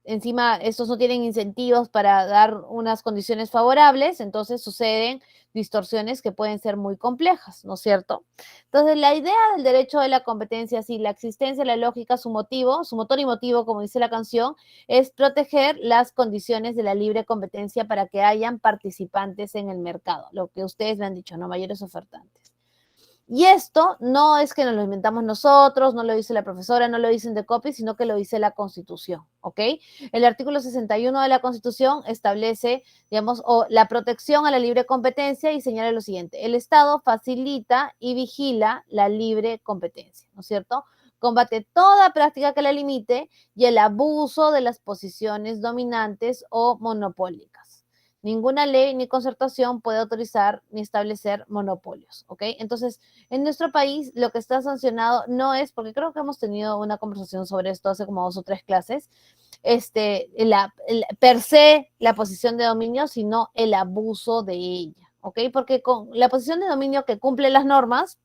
encima estos no tienen incentivos para dar unas condiciones favorables, entonces suceden distorsiones que pueden ser muy complejas, ¿no es cierto? Entonces, la idea del derecho de la competencia, sí, la existencia, la lógica, su motivo, su motor y motivo, como dice la canción, es proteger las condiciones de la libre competencia para que hayan participantes en el mercado, lo que ustedes me han dicho, ¿no? Mayores ofertantes. Y esto no es que nos lo inventamos nosotros, no lo dice la profesora, no lo dice Indecopy, sino que lo dice la Constitución, ¿ok? El artículo 61 de la Constitución establece, digamos, la protección a la libre competencia y señala lo siguiente: el Estado facilita y vigila la libre competencia, ¿no es cierto? Combate toda práctica que la limite y el abuso de las posiciones dominantes o monopólicas. Ninguna ley ni concertación puede autorizar ni establecer monopolios, ¿ok? Entonces, en nuestro país lo que está sancionado no es, porque creo que hemos tenido una conversación sobre esto hace como 2 o 3 clases, per se la posición de dominio, sino el abuso de ella, ¿ok? Porque con la posición de dominio que cumple las normas,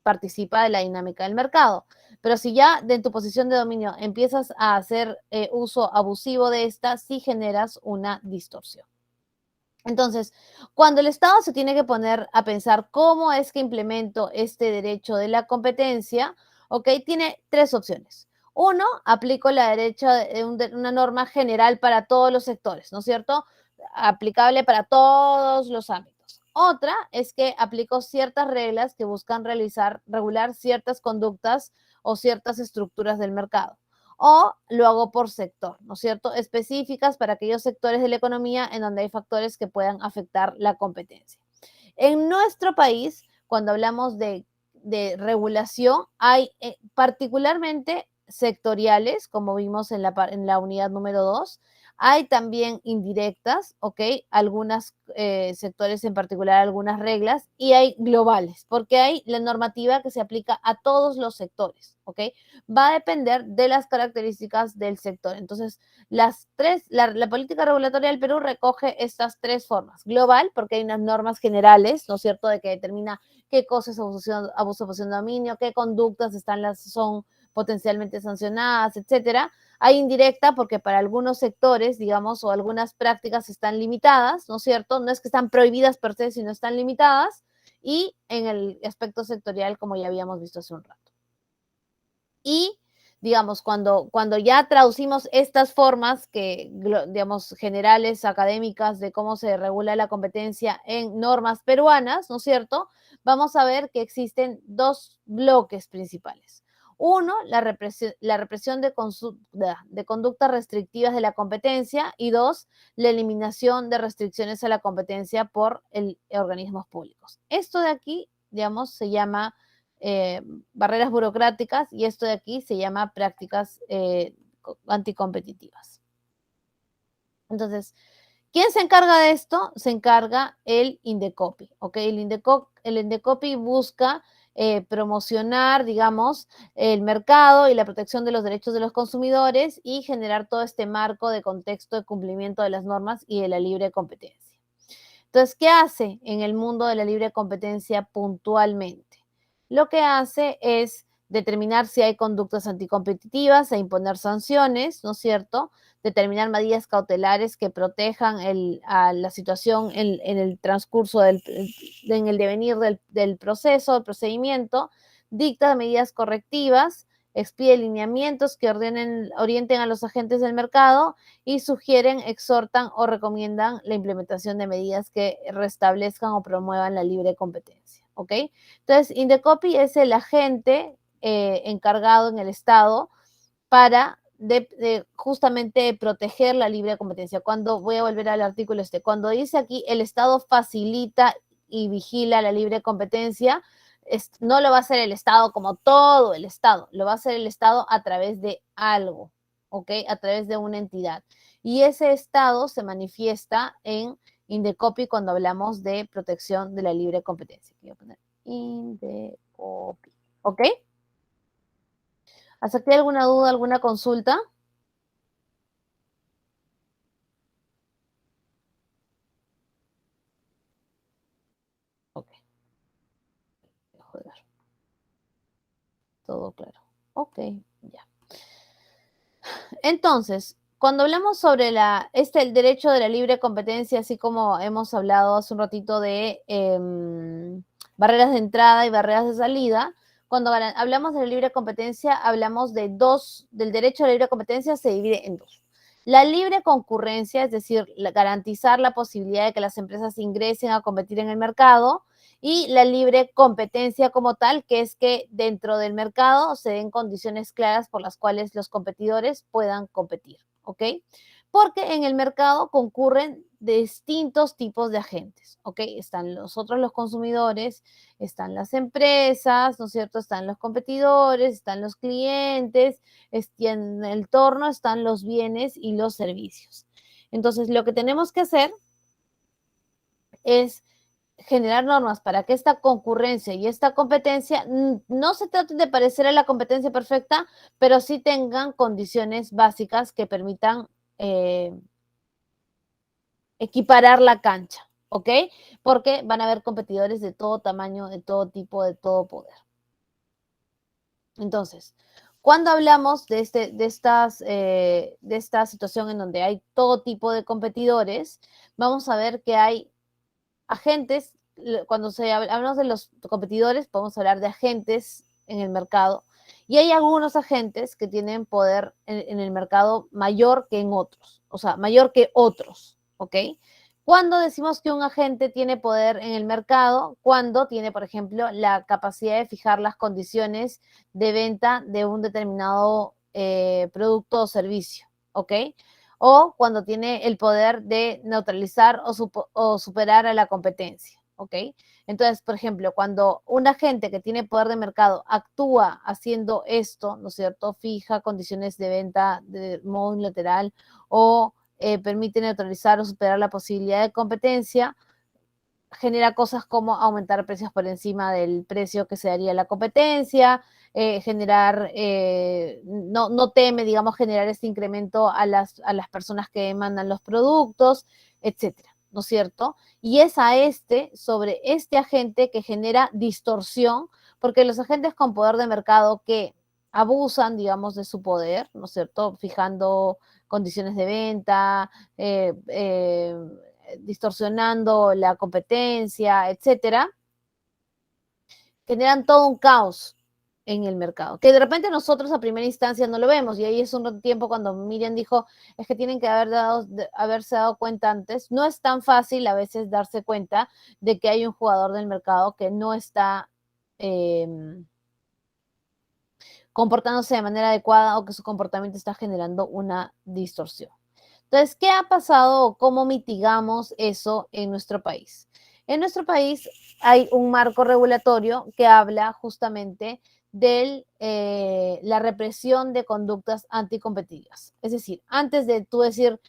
participa de la dinámica del mercado, Pero si ya de tu posición de dominio empiezas a hacer uso abusivo de esta, sí generas una distorsión. Entonces, cuando el Estado se tiene que poner a pensar cómo es que implemento este derecho de la competencia, ¿ok? Tiene tres opciones. Uno, aplico la derecha una norma general para todos los sectores, ¿no es cierto? Aplicable para todos los ámbitos. Otra es que aplico ciertas reglas que buscan regular ciertas conductas o ciertas estructuras del mercado. O lo hago por sector, ¿no es cierto? Específicas para aquellos sectores de la economía en donde hay factores que puedan afectar la competencia. En nuestro país, cuando hablamos de regulación, hay particularmente sectoriales, como vimos en la unidad número 2, hay también indirectas, ¿ok? Algunos sectores en particular, algunas reglas, y hay globales, porque hay la normativa que se aplica a todos los sectores, ¿ok? Va a depender de las características del sector. Entonces, la política regulatoria del Perú recoge estas tres formas. Global, porque hay unas normas generales, ¿no es cierto?, de que determina qué cosa es abuso de posición de dominio, qué conductas son potencialmente sancionadas, etcétera. Hay indirecta porque para algunos sectores, digamos, o algunas prácticas están limitadas, ¿no es cierto? No es que están prohibidas per se, sino están limitadas. Y en el aspecto sectorial, como ya habíamos visto hace un rato. Y, digamos, cuando ya traducimos estas formas que, digamos, generales, académicas, de cómo se regula la competencia en normas peruanas, ¿no es cierto? Vamos a ver que existen dos bloques principales. Uno, la represión de conductas restrictivas de la competencia, y dos, la eliminación de restricciones a la competencia por organismos públicos. Esto de aquí, digamos, se llama barreras burocráticas, y esto de aquí se llama prácticas anticompetitivas. Entonces, ¿quién se encarga de esto? Se encarga el Indecopi, ¿ok? El Indecopi busca promocionar, digamos, el mercado y la protección de los derechos de los consumidores y generar todo este marco de contexto de cumplimiento de las normas y de la libre competencia. Entonces, ¿qué hace en el mundo de la libre competencia puntualmente? Lo que hace es determinar si hay conductas anticompetitivas e imponer sanciones, ¿no es cierto? Determinar medidas cautelares que protejan a la situación en el transcurso, en el devenir del proceso, del procedimiento, dicta medidas correctivas, expide lineamientos que orienten a los agentes del mercado y sugieren, exhortan o recomiendan la implementación de medidas que restablezcan o promuevan la libre competencia, ¿ok? Entonces, Indecopi es el agente encargado en el Estado para justamente proteger la libre competencia. Cuando, voy a volver al artículo cuando dice aquí el Estado facilita y vigila la libre competencia, no lo va a hacer el Estado como todo el Estado, lo va a hacer el Estado a través de algo, ¿ok? A través de una entidad. Y ese Estado se manifiesta en Indecopi cuando hablamos de protección de la libre competencia. Voy a poner Indecopi, ¿ok? ¿Hasta aquí alguna duda, alguna consulta? Ok. Joder. Todo claro. Ok, ya. Entonces, cuando hablamos sobre el derecho de la libre competencia, así como hemos hablado hace un ratito de barreras de entrada y barreras de salida, cuando hablamos de la libre competencia, hablamos del derecho a la libre competencia, se divide en dos. La libre concurrencia, es decir, garantizar la posibilidad de que las empresas ingresen a competir en el mercado, y la libre competencia como tal, que es que dentro del mercado se den condiciones claras por las cuales los competidores puedan competir, ¿ok? Porque en el mercado concurren distintos tipos de agentes, ¿ok? Están los consumidores, están las empresas, ¿no es cierto? Están los competidores, están los clientes, y en el torno están los bienes y los servicios. Entonces, lo que tenemos que hacer es generar normas para que esta concurrencia y esta competencia no se traten de parecer a la competencia perfecta, pero sí tengan condiciones básicas que permitan equiparar la cancha, ¿ok? Porque van a haber competidores de todo tamaño, de todo tipo, de todo poder. Entonces, cuando hablamos de esta situación en donde hay todo tipo de competidores, vamos a ver que hay agentes. Cuando hablamos de los competidores, podemos hablar de agentes en el mercado. Y hay algunos agentes que tienen poder en el mercado mayor que en otros, o sea, mayor que otros, ¿ok? Cuando decimos que un agente tiene poder en el mercado, cuando tiene, por ejemplo, la capacidad de fijar las condiciones de venta de un determinado producto o servicio, ¿ok? O cuando tiene el poder de neutralizar o superar a la competencia, ¿ok? Entonces, por ejemplo, cuando un agente que tiene poder de mercado actúa haciendo esto, ¿no es cierto? Fija condiciones de venta de modo unilateral o permite neutralizar o superar la posibilidad de competencia, genera cosas como aumentar precios por encima del precio que se daría la competencia, no teme, digamos, generar este incremento a las personas que demandan los productos, etcétera, ¿no es cierto? Y es sobre este agente que genera distorsión, porque los agentes con poder de mercado que abusan, digamos, de su poder, ¿no es cierto? Fijando condiciones de venta, distorsionando la competencia, etcétera, generan todo un caos en el mercado, que de repente nosotros a primera instancia no lo vemos, y ahí es un tiempo cuando Miriam dijo, es que tienen que haberse dado cuenta antes. No es tan fácil a veces darse cuenta de que hay un jugador del mercado que no está comportándose de manera adecuada o que su comportamiento está generando una distorsión. Entonces, ¿qué ha pasado o cómo mitigamos eso en nuestro país? En nuestro país hay un marco regulatorio que habla justamente de la represión de conductas anticompetitivas. Es decir, antes de tú decir,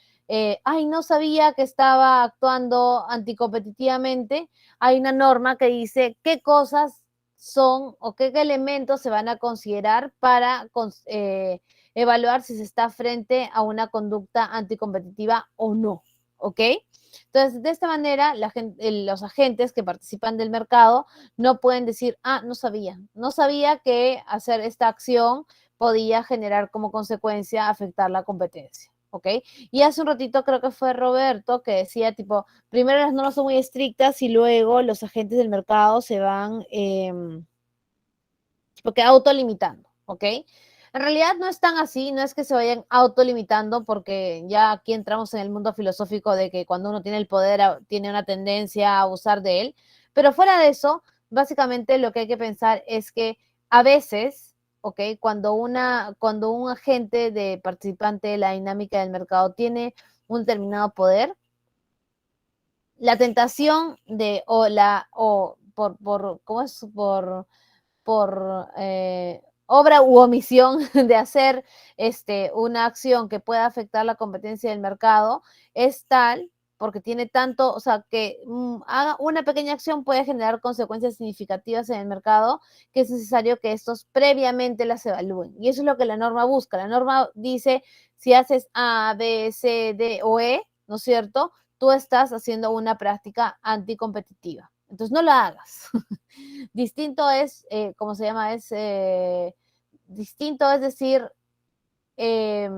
ay, no sabía que estaba actuando anticompetitivamente, hay una norma que dice qué cosas son o qué elementos se van a considerar para evaluar si se está frente a una conducta anticompetitiva o no, ¿ok? Entonces, de esta manera, los agentes que participan del mercado no pueden decir, no sabía que hacer esta acción podía generar como consecuencia afectar la competencia, ¿ok? Y hace un ratito creo que fue Roberto que decía, tipo, primero las normas son muy estrictas y luego los agentes del mercado se van porque autolimitando, ¿ok? En realidad no es tan así, no es que se vayan autolimitando, porque ya aquí entramos en el mundo filosófico de que cuando uno tiene el poder tiene una tendencia a abusar de él, pero fuera de eso, básicamente lo que hay que pensar es que a veces, ¿ok? Cuando un agente de participante de la dinámica del mercado tiene un determinado poder, la tentación ¿cómo es? Por obra u omisión de hacer una acción que pueda afectar la competencia del mercado es tal, porque tiene tanto, o sea, que haga una pequeña acción puede generar consecuencias significativas en el mercado, que es necesario que estos previamente las evalúen. Y eso es lo que la norma busca. La norma dice, si haces A, B, C, D o E, ¿no es cierto? Tú estás haciendo una práctica anticompetitiva. Entonces no la hagas. Distinto es, ¿cómo se llama? Distinto es decir, eh,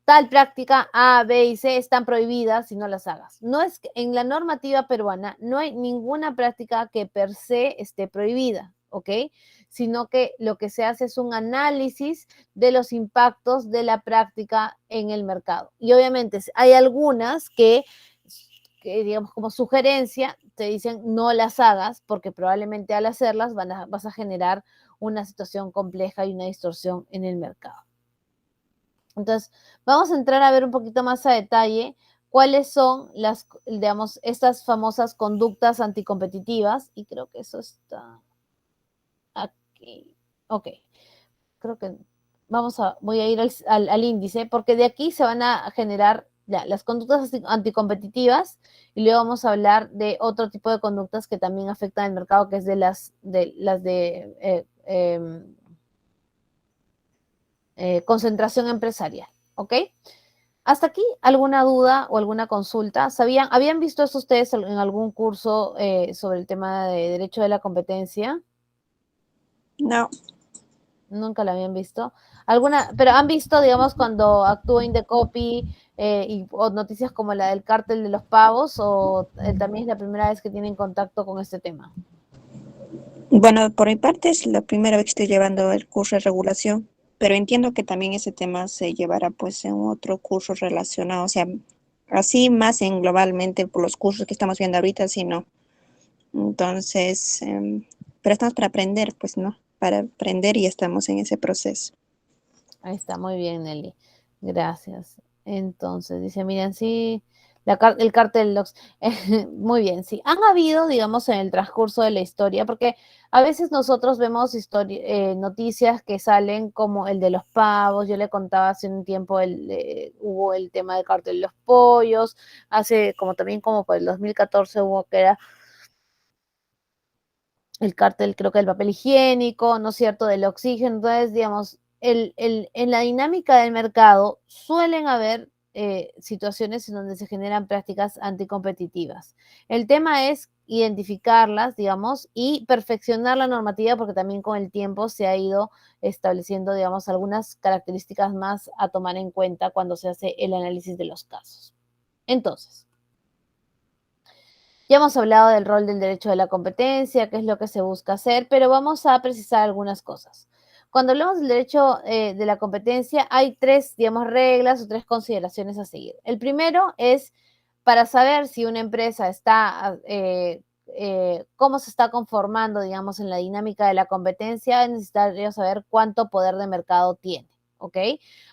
tal práctica A, B y C están prohibidas si no las hagas. No es que en la normativa peruana no hay ninguna práctica que per se esté prohibida, ¿ok? Sino que lo que se hace es un análisis de los impactos de la práctica en el mercado. Y obviamente hay algunas que digamos, como sugerencia, te dicen no las hagas porque probablemente al hacerlas vas a generar una situación compleja y una distorsión en el mercado. Entonces, vamos a entrar a ver un poquito más a detalle cuáles son digamos, estas famosas conductas anticompetitivas, y creo que eso está aquí. Ok, creo que voy a ir al índice, porque de aquí se van a generar las conductas anticompetitivas, y luego vamos a hablar de otro tipo de conductas que también afectan al mercado, que es de las de concentración empresarial, ¿ok? ¿Hasta aquí alguna duda o alguna consulta? ¿Habían visto eso ustedes en algún curso sobre el tema de derecho de la competencia? No. Nunca la habían visto. Pero han visto, digamos, cuando actúa Indecopy o noticias como la del cártel de los pavos, o también es la primera vez que tienen contacto con este tema. Bueno, por mi parte es la primera vez que estoy llevando el curso de regulación, pero entiendo que también ese tema se llevará pues en otro curso relacionado, o sea, así más en globalmente por los cursos que estamos viendo ahorita, sí, no. Entonces, pero estamos para aprender, pues, ¿no? Para aprender y estamos en ese proceso. Ahí está, muy bien, Nelly. Gracias. Entonces, dice, miren, sí, el cártel Lox. Muy bien, sí. Han habido, digamos, en el transcurso de la historia, porque a veces nosotros vemos noticias que salen como el de los pavos. Yo le contaba hace un tiempo, hubo el tema del cártel de los pollos, también como por el 2014 hubo que era el cártel, creo que del papel higiénico, ¿no es cierto?, del oxígeno. Entonces, digamos, en la dinámica del mercado suelen haber situaciones en donde se generan prácticas anticompetitivas. El tema es identificarlas, digamos, y perfeccionar la normativa, porque también con el tiempo se ha ido estableciendo, digamos, algunas características más a tomar en cuenta cuando se hace el análisis de los casos. Entonces, ya hemos hablado del rol del derecho de la competencia, qué es lo que se busca hacer, pero vamos a precisar algunas cosas. Cuando hablamos del derecho de la competencia, hay tres, digamos, reglas o tres consideraciones a seguir. El primero es para saber si una empresa está, cómo se está conformando, digamos, en la dinámica de la competencia, es necesario saber cuánto poder de mercado tiene, ¿ok?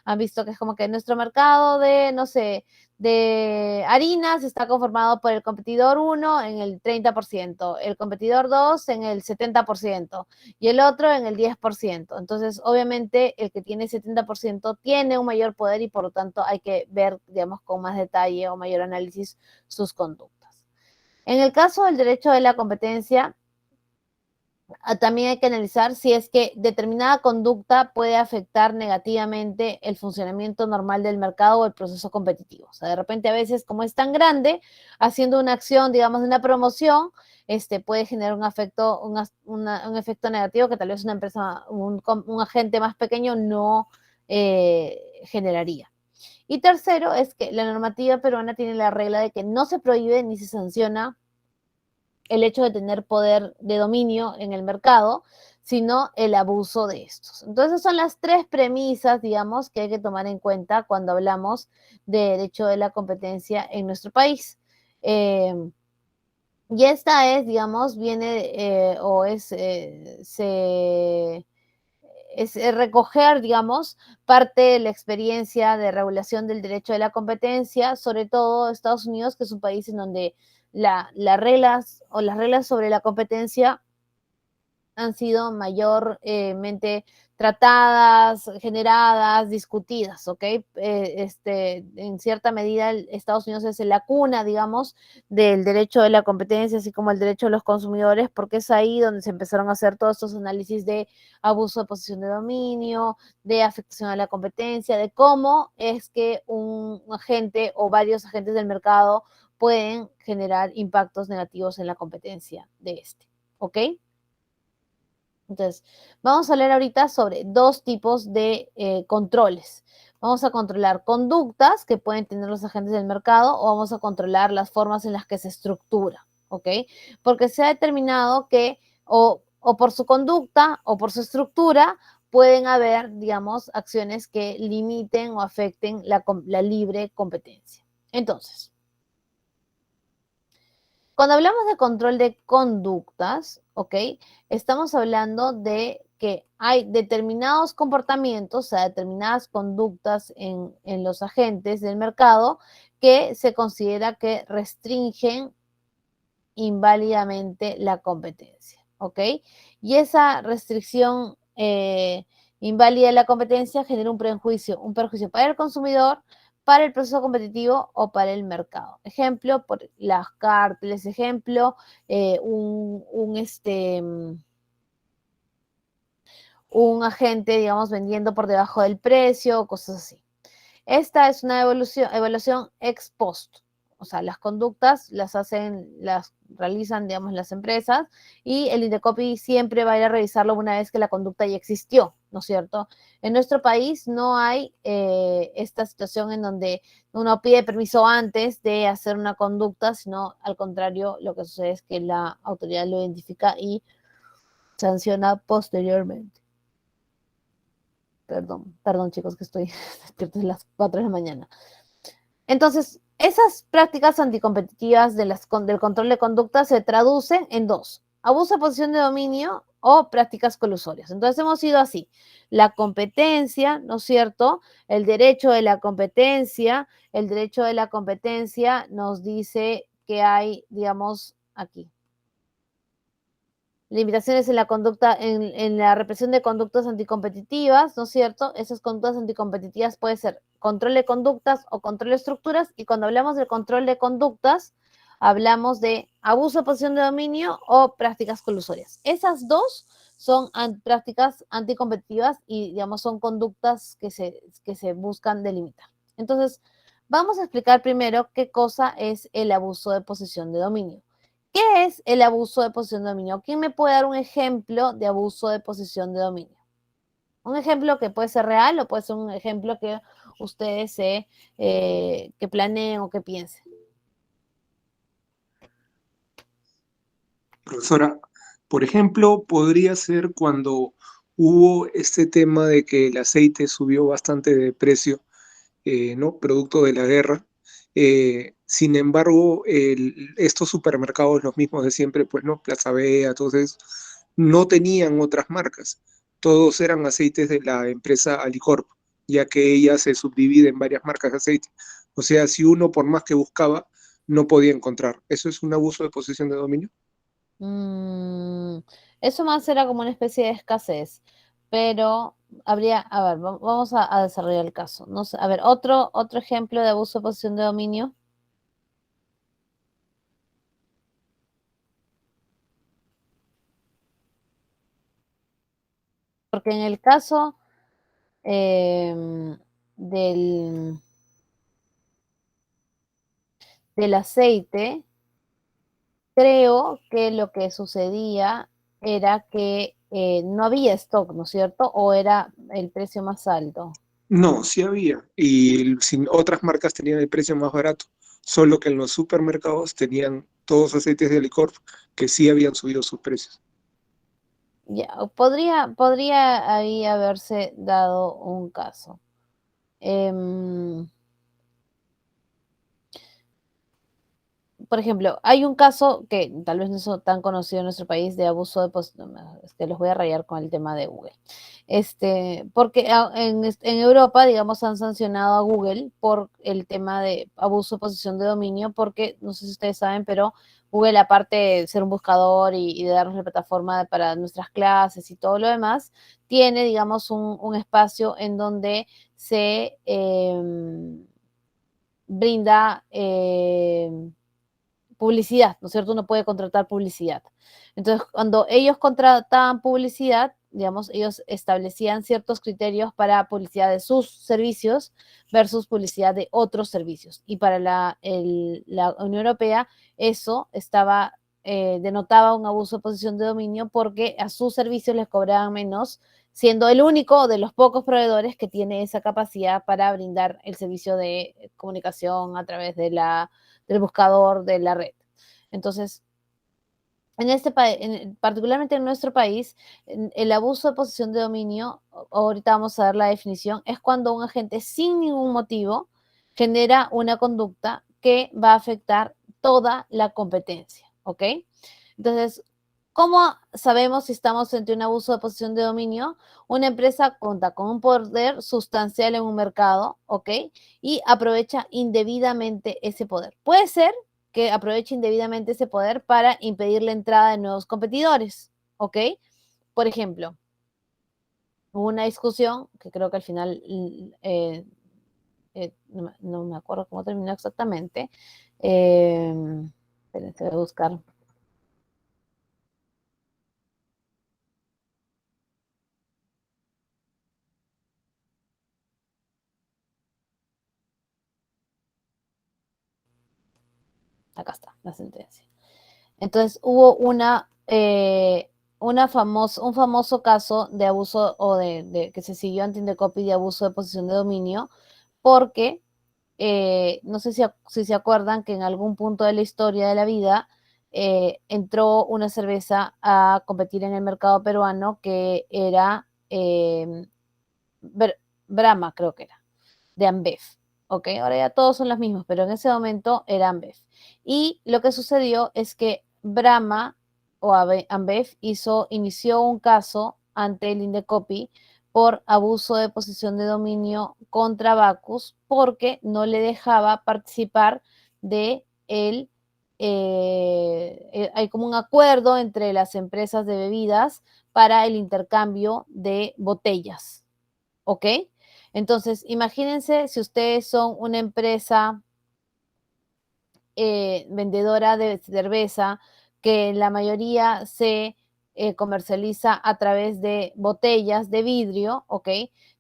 Han visto que es como que nuestro mercado de, no sé, de harinas está conformado por el competidor 1 en el 30%, el competidor 2 en el 70% y el otro en el 10%. Entonces, obviamente, el que tiene 70% tiene un mayor poder y por lo tanto hay que ver, digamos, con más detalle o mayor análisis sus conductas. En el caso del derecho de la competencia, también hay que analizar si es que determinada conducta puede afectar negativamente el funcionamiento normal del mercado o el proceso competitivo. O sea, de repente a veces, como es tan grande, haciendo una acción, digamos, de una promoción, puede generar un efecto, un efecto negativo que tal vez una empresa, un agente más pequeño no generaría. Y tercero es que la normativa peruana tiene la regla de que no se prohíbe ni se sanciona el hecho de tener poder de dominio en el mercado, sino el abuso de estos. Entonces son las tres premisas, digamos, que hay que tomar en cuenta cuando hablamos de derecho de la competencia en nuestro país. Y esta es, digamos, viene o es, es recoger, digamos, parte de la experiencia de regulación del derecho de la competencia, sobre todo Estados Unidos, que es un país en donde las reglas sobre la competencia han sido mayormente tratadas, generadas, discutidas, ¿ok? En cierta medida, Estados Unidos es la cuna, digamos, del derecho de la competencia, así como el derecho de los consumidores, porque es ahí donde se empezaron a hacer todos estos análisis de abuso de posición de dominio, de afectación a la competencia, de cómo es que un agente o varios agentes del mercado pueden generar impactos negativos en la competencia de este, ¿ok? Entonces, vamos a hablar ahorita sobre dos tipos de controles. Vamos a controlar conductas que pueden tener los agentes del mercado o vamos a controlar las formas en las que se estructura, ¿ok? Porque se ha determinado que o por su conducta o por su estructura pueden haber, digamos, acciones que limiten o afecten la libre competencia. Entonces, cuando hablamos de control de conductas, ¿ok? Estamos hablando de que hay determinados comportamientos, o sea, determinadas conductas en los agentes del mercado que se considera que restringen inválidamente la competencia, ¿ok? Y esa restricción inválida de la competencia genera un perjuicio para el consumidor, para el proceso competitivo o para el mercado. Ejemplo, por las cárteles, ejemplo, un agente, digamos, vendiendo por debajo del precio, cosas así. Esta es una evaluación ex post. O sea, las conductas las realizan, digamos, las empresas y el Indecopy siempre va a ir a revisarlo una vez que la conducta ya existió. ¿no es cierto? En nuestro país no hay esta situación en donde uno pide permiso antes de hacer una conducta, sino al contrario, lo que sucede es que la autoridad lo identifica y sanciona posteriormente. Perdón chicos, que estoy despierto a las 4 de la mañana. Entonces, esas prácticas anticompetitivas del control de conducta se traducen en dos: abuso de posición de dominio o prácticas colusorias. Entonces, hemos ido así: la competencia, ¿no es cierto? El derecho de la competencia. El derecho de la competencia nos dice que hay, digamos, aquí, limitaciones en la conducta, en la represión de conductas anticompetitivas, ¿no es cierto? Esas conductas anticompetitivas puede ser control de conductas o control de estructuras, y cuando hablamos del control de conductas, hablamos de abuso de posición de dominio o prácticas colusorias. Esas dos son prácticas anticompetitivas y, digamos, son conductas que se buscan delimitar. Entonces, vamos a explicar primero qué cosa es el abuso de posición de dominio. ¿Qué es el abuso de posición de dominio? ¿Quién me puede dar un ejemplo de abuso de posición de dominio? Un ejemplo que puede ser real o puede ser un ejemplo que ustedes que planeen o que piensen. Profesora, por ejemplo, podría ser cuando hubo este tema de que el aceite subió bastante de precio, ¿no? Producto de la guerra. Sin embargo, estos supermercados, los mismos de siempre, pues, ¿no? Plaza Vea, entonces, no tenían otras marcas. Todos eran aceites de la empresa Alicorp, ya que ella se subdivide en varias marcas de aceite. O sea, si uno, por más que buscaba, no podía encontrar. ¿Eso es un abuso de posición de dominio? Mm, eso más era como una especie de escasez, pero habría, a ver, vamos a desarrollar el caso. No sé, a ver, otro ejemplo de abuso de posición de dominio. Porque en el caso del, del aceite, creo que lo que sucedía era que no había stock, ¿no es cierto? O era el precio más alto. No, sí había. Y sin, otras marcas tenían el precio más barato. Solo que en los supermercados tenían todos aceites de licor que sí habían subido sus precios. Ya, podría ahí haberse dado un caso. Em, por ejemplo, hay un caso que tal vez no es tan conocido en nuestro país de abuso de los voy a rayar con el tema de Google. Porque en Europa, digamos, han sancionado a Google por el tema de abuso de posición de dominio, porque no sé si ustedes saben, pero Google, aparte de ser un buscador y de darnos la plataforma para nuestras clases y todo lo demás, tiene, digamos, un espacio en donde se brinda publicidad, ¿no es cierto? Uno puede contratar publicidad. Entonces, cuando ellos contrataban publicidad, digamos, ellos establecían ciertos criterios para publicidad de sus servicios versus publicidad de otros servicios. Y para la Unión Europea, eso denotaba un abuso de posición de dominio, porque a sus servicios les cobraban menos, siendo el único de los pocos proveedores que tiene esa capacidad para brindar el servicio de comunicación a través del buscador de la red. Entonces, particularmente en nuestro país, el abuso de posición de dominio, ahorita vamos a ver la definición, es cuando un agente sin ningún motivo genera una conducta que va a afectar toda la competencia, ¿ok? Entonces, ¿cómo sabemos si estamos frente a un abuso de posición de dominio? Una empresa cuenta con un poder sustancial en un mercado, ¿ok? Y aprovecha indebidamente ese poder. Puede ser que aproveche indebidamente ese poder para impedir la entrada de nuevos competidores, ¿ok? Por ejemplo, hubo una discusión que creo que al final, no me acuerdo cómo terminó exactamente. Espérense, voy a buscar. Acá está la sentencia. Entonces hubo una un famoso caso de abuso o de que se siguió ante Indecopi de abuso de posición de dominio, porque no sé si se acuerdan que en algún punto de la historia de la vida entró una cerveza a competir en el mercado peruano que era Brahma, creo que era, de Ambev. ¿Ok? Ahora ya todos son los mismos, pero en ese momento era Ambev. Y lo que sucedió es que Brahma o Ambev inició un caso ante el Indecopi por abuso de posición de dominio contra Bacus porque no le dejaba participar de el hay como un acuerdo entre las empresas de bebidas para el intercambio de botellas, ¿ok? Entonces, imagínense si ustedes son una empresa vendedora de cerveza que la mayoría se comercializa a través de botellas de vidrio, ¿ok?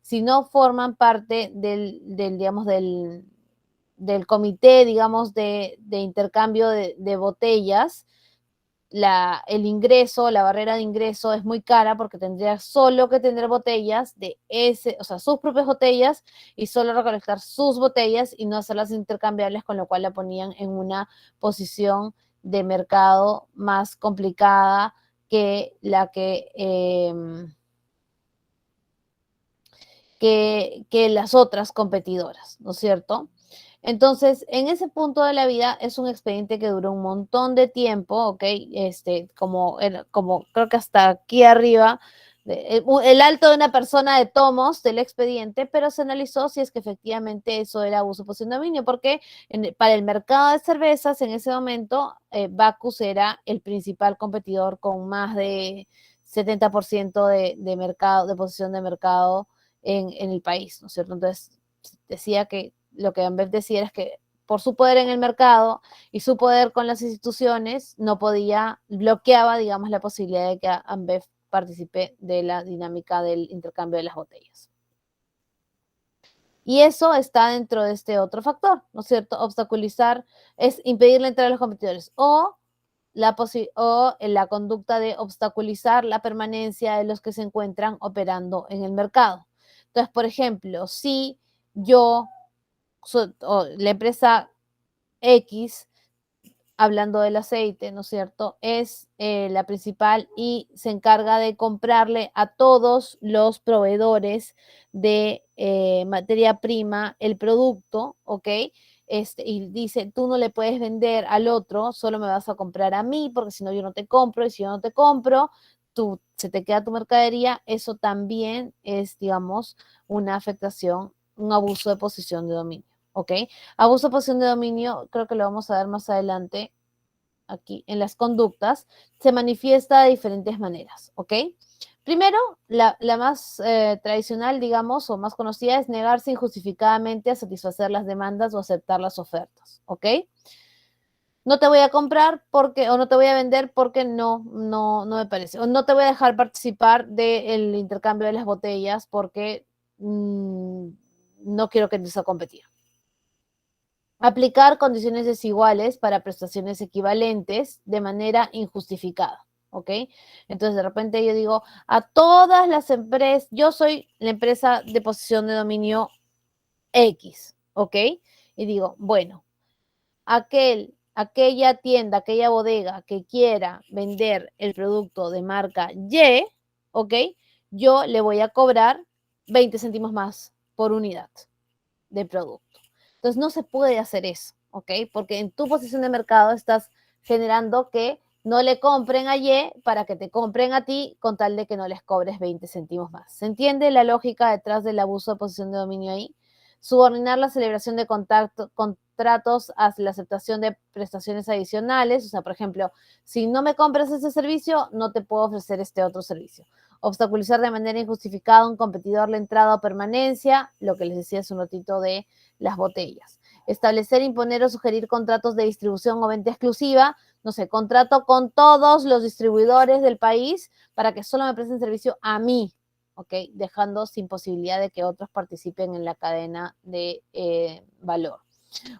Si no forman parte digamos, del comité, digamos, de intercambio de botellas, el ingreso, la barrera de ingreso es muy cara porque tendría solo que tener botellas de o sea, sus propias botellas y solo recolectar sus botellas y no hacerlas intercambiables, con lo cual la ponían en una posición de mercado más complicada que la que las otras competidoras, ¿no es cierto? Entonces, en ese punto de la vida es un expediente que duró un montón de tiempo, ¿ok? Como creo que hasta aquí arriba, el alto de una persona de tomos del expediente, pero se analizó si es que efectivamente eso era abuso de posición de dominio, porque para el mercado de cervezas en ese momento, Bacus era el principal competidor con más de 70% de mercado, de posición de mercado en el país, ¿no es cierto? Entonces, decía que lo que Ambev decía es que por su poder en el mercado y su poder con las instituciones, bloqueaba, digamos, la posibilidad de que Ambev participe de la dinámica del intercambio de las botellas. Y eso está dentro de este otro factor, ¿no es cierto? Obstaculizar es impedir la entrada de los competidores o la conducta de obstaculizar la permanencia de los que se encuentran operando en el mercado. Entonces, por ejemplo, si la empresa X, hablando del aceite, ¿no es cierto?, es la principal y se encarga de comprarle a todos los proveedores de materia prima el producto, ¿ok? Y dice, tú no le puedes vender al otro, solo me vas a comprar a mí, porque si no yo no te compro, y si yo no te compro, se te queda tu mercadería. Eso también es, digamos, una afectación, un abuso de posición de dominio, ¿ok? Abuso de posición de dominio, creo que lo vamos a ver más adelante aquí en las conductas, se manifiesta de diferentes maneras, ¿ok? Primero, la más tradicional, digamos, o más conocida es negarse injustificadamente a satisfacer las demandas o aceptar las ofertas, ¿ok? No te voy a comprar o no te voy a vender porque no me parece. O no te voy a dejar participar del intercambio de las botellas porque no quiero que entres a competir. Aplicar condiciones desiguales para prestaciones equivalentes de manera injustificada, ¿ok? Entonces, de repente yo digo, a todas las empresas, yo soy la empresa de posición de dominio X, ¿ok? Y digo, bueno, aquella tienda, aquella bodega que quiera vender el producto de marca Y, ¿ok? Yo le voy a cobrar 20 céntimos más por unidad de producto. Entonces no se puede hacer eso, ¿ok? Porque en tu posición de mercado estás generando que no le compren a Y para que te compren a ti con tal de que no les cobres 20 céntimos más. ¿Se entiende la lógica detrás del abuso de posición de dominio ahí? Subordinar la celebración de contratos a la aceptación de prestaciones adicionales. O sea, por ejemplo, si no me compras ese servicio, no te puedo ofrecer este otro servicio. Obstaculizar de manera injustificada a un competidor la entrada o permanencia, lo que les decía hace un ratito de las botellas. Establecer, imponer o sugerir contratos de distribución o venta exclusiva, no sé, contrato con todos los distribuidores del país para que solo me presten servicio a mí, ¿ok? Dejando sin posibilidad de que otros participen en la cadena de valor.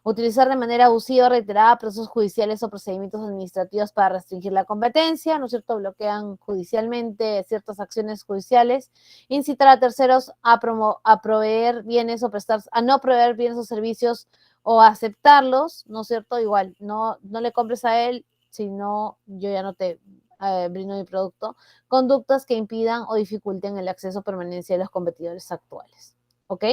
Utilizar de manera abusiva, reiterada, procesos judiciales o procedimientos administrativos para restringir la competencia, ¿no es cierto? Bloquean judicialmente ciertas acciones judiciales. Incitar a terceros a proveer bienes o a no proveer bienes o servicios o aceptarlos, ¿no es cierto? Igual, no le compres a él, si no, yo ya no te brindo mi producto. Conductas que impidan o dificulten el acceso o permanencia de los competidores actuales, ¿ok?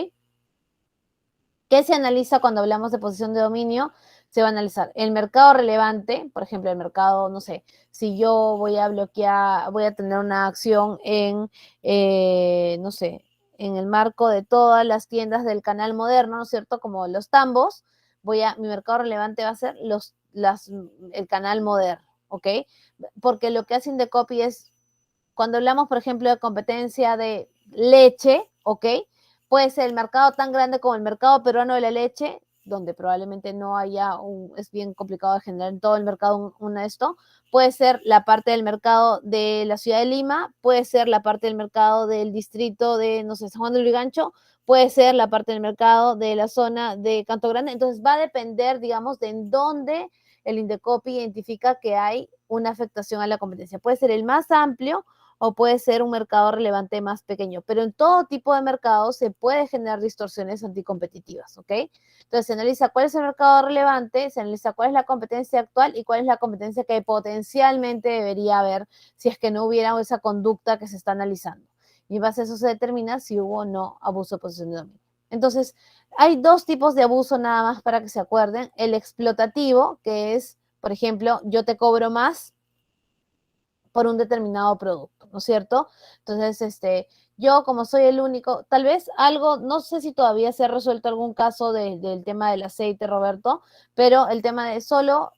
¿Qué se analiza cuando hablamos de posición de dominio? Se va a analizar el mercado relevante, por ejemplo, el mercado, no sé, si yo voy a bloquear, voy a tener una acción en, no sé, en el marco de todas las tiendas del canal moderno, ¿no es cierto? Como los tambos, mi mercado relevante va a ser el canal moderno, ¿ok? Porque lo que hace Indecopy es, cuando hablamos, por ejemplo, de competencia de leche, ¿ok? Puede ser el mercado tan grande como el mercado peruano de la leche, donde probablemente no haya es bien complicado de generar en todo el mercado esto. Puede ser la parte del mercado de la ciudad de Lima, puede ser la parte del mercado del distrito de, no sé, San Juan de Lurigancho, puede ser la parte del mercado de la zona de Canto Grande. Entonces va a depender, digamos, de en dónde el Indecopy identifica que hay una afectación a la competencia. Puede ser el más amplio o puede ser un mercado relevante más pequeño, pero en todo tipo de mercados se puede generar distorsiones anticompetitivas, ¿ok? Entonces se analiza cuál es el mercado relevante, se analiza cuál es la competencia actual y cuál es la competencia que potencialmente debería haber si es que no hubiera esa conducta que se está analizando. Y en base a eso se determina si hubo o no abuso de posición de dominio. Entonces, hay dos tipos de abuso nada más para que se acuerden. El explotativo, que es, por ejemplo, yo te cobro más por un determinado producto, ¿no es cierto? Entonces, yo como soy el único, tal vez algo, no sé si todavía se ha resuelto algún caso del tema del aceite, Roberto, pero el tema de solo,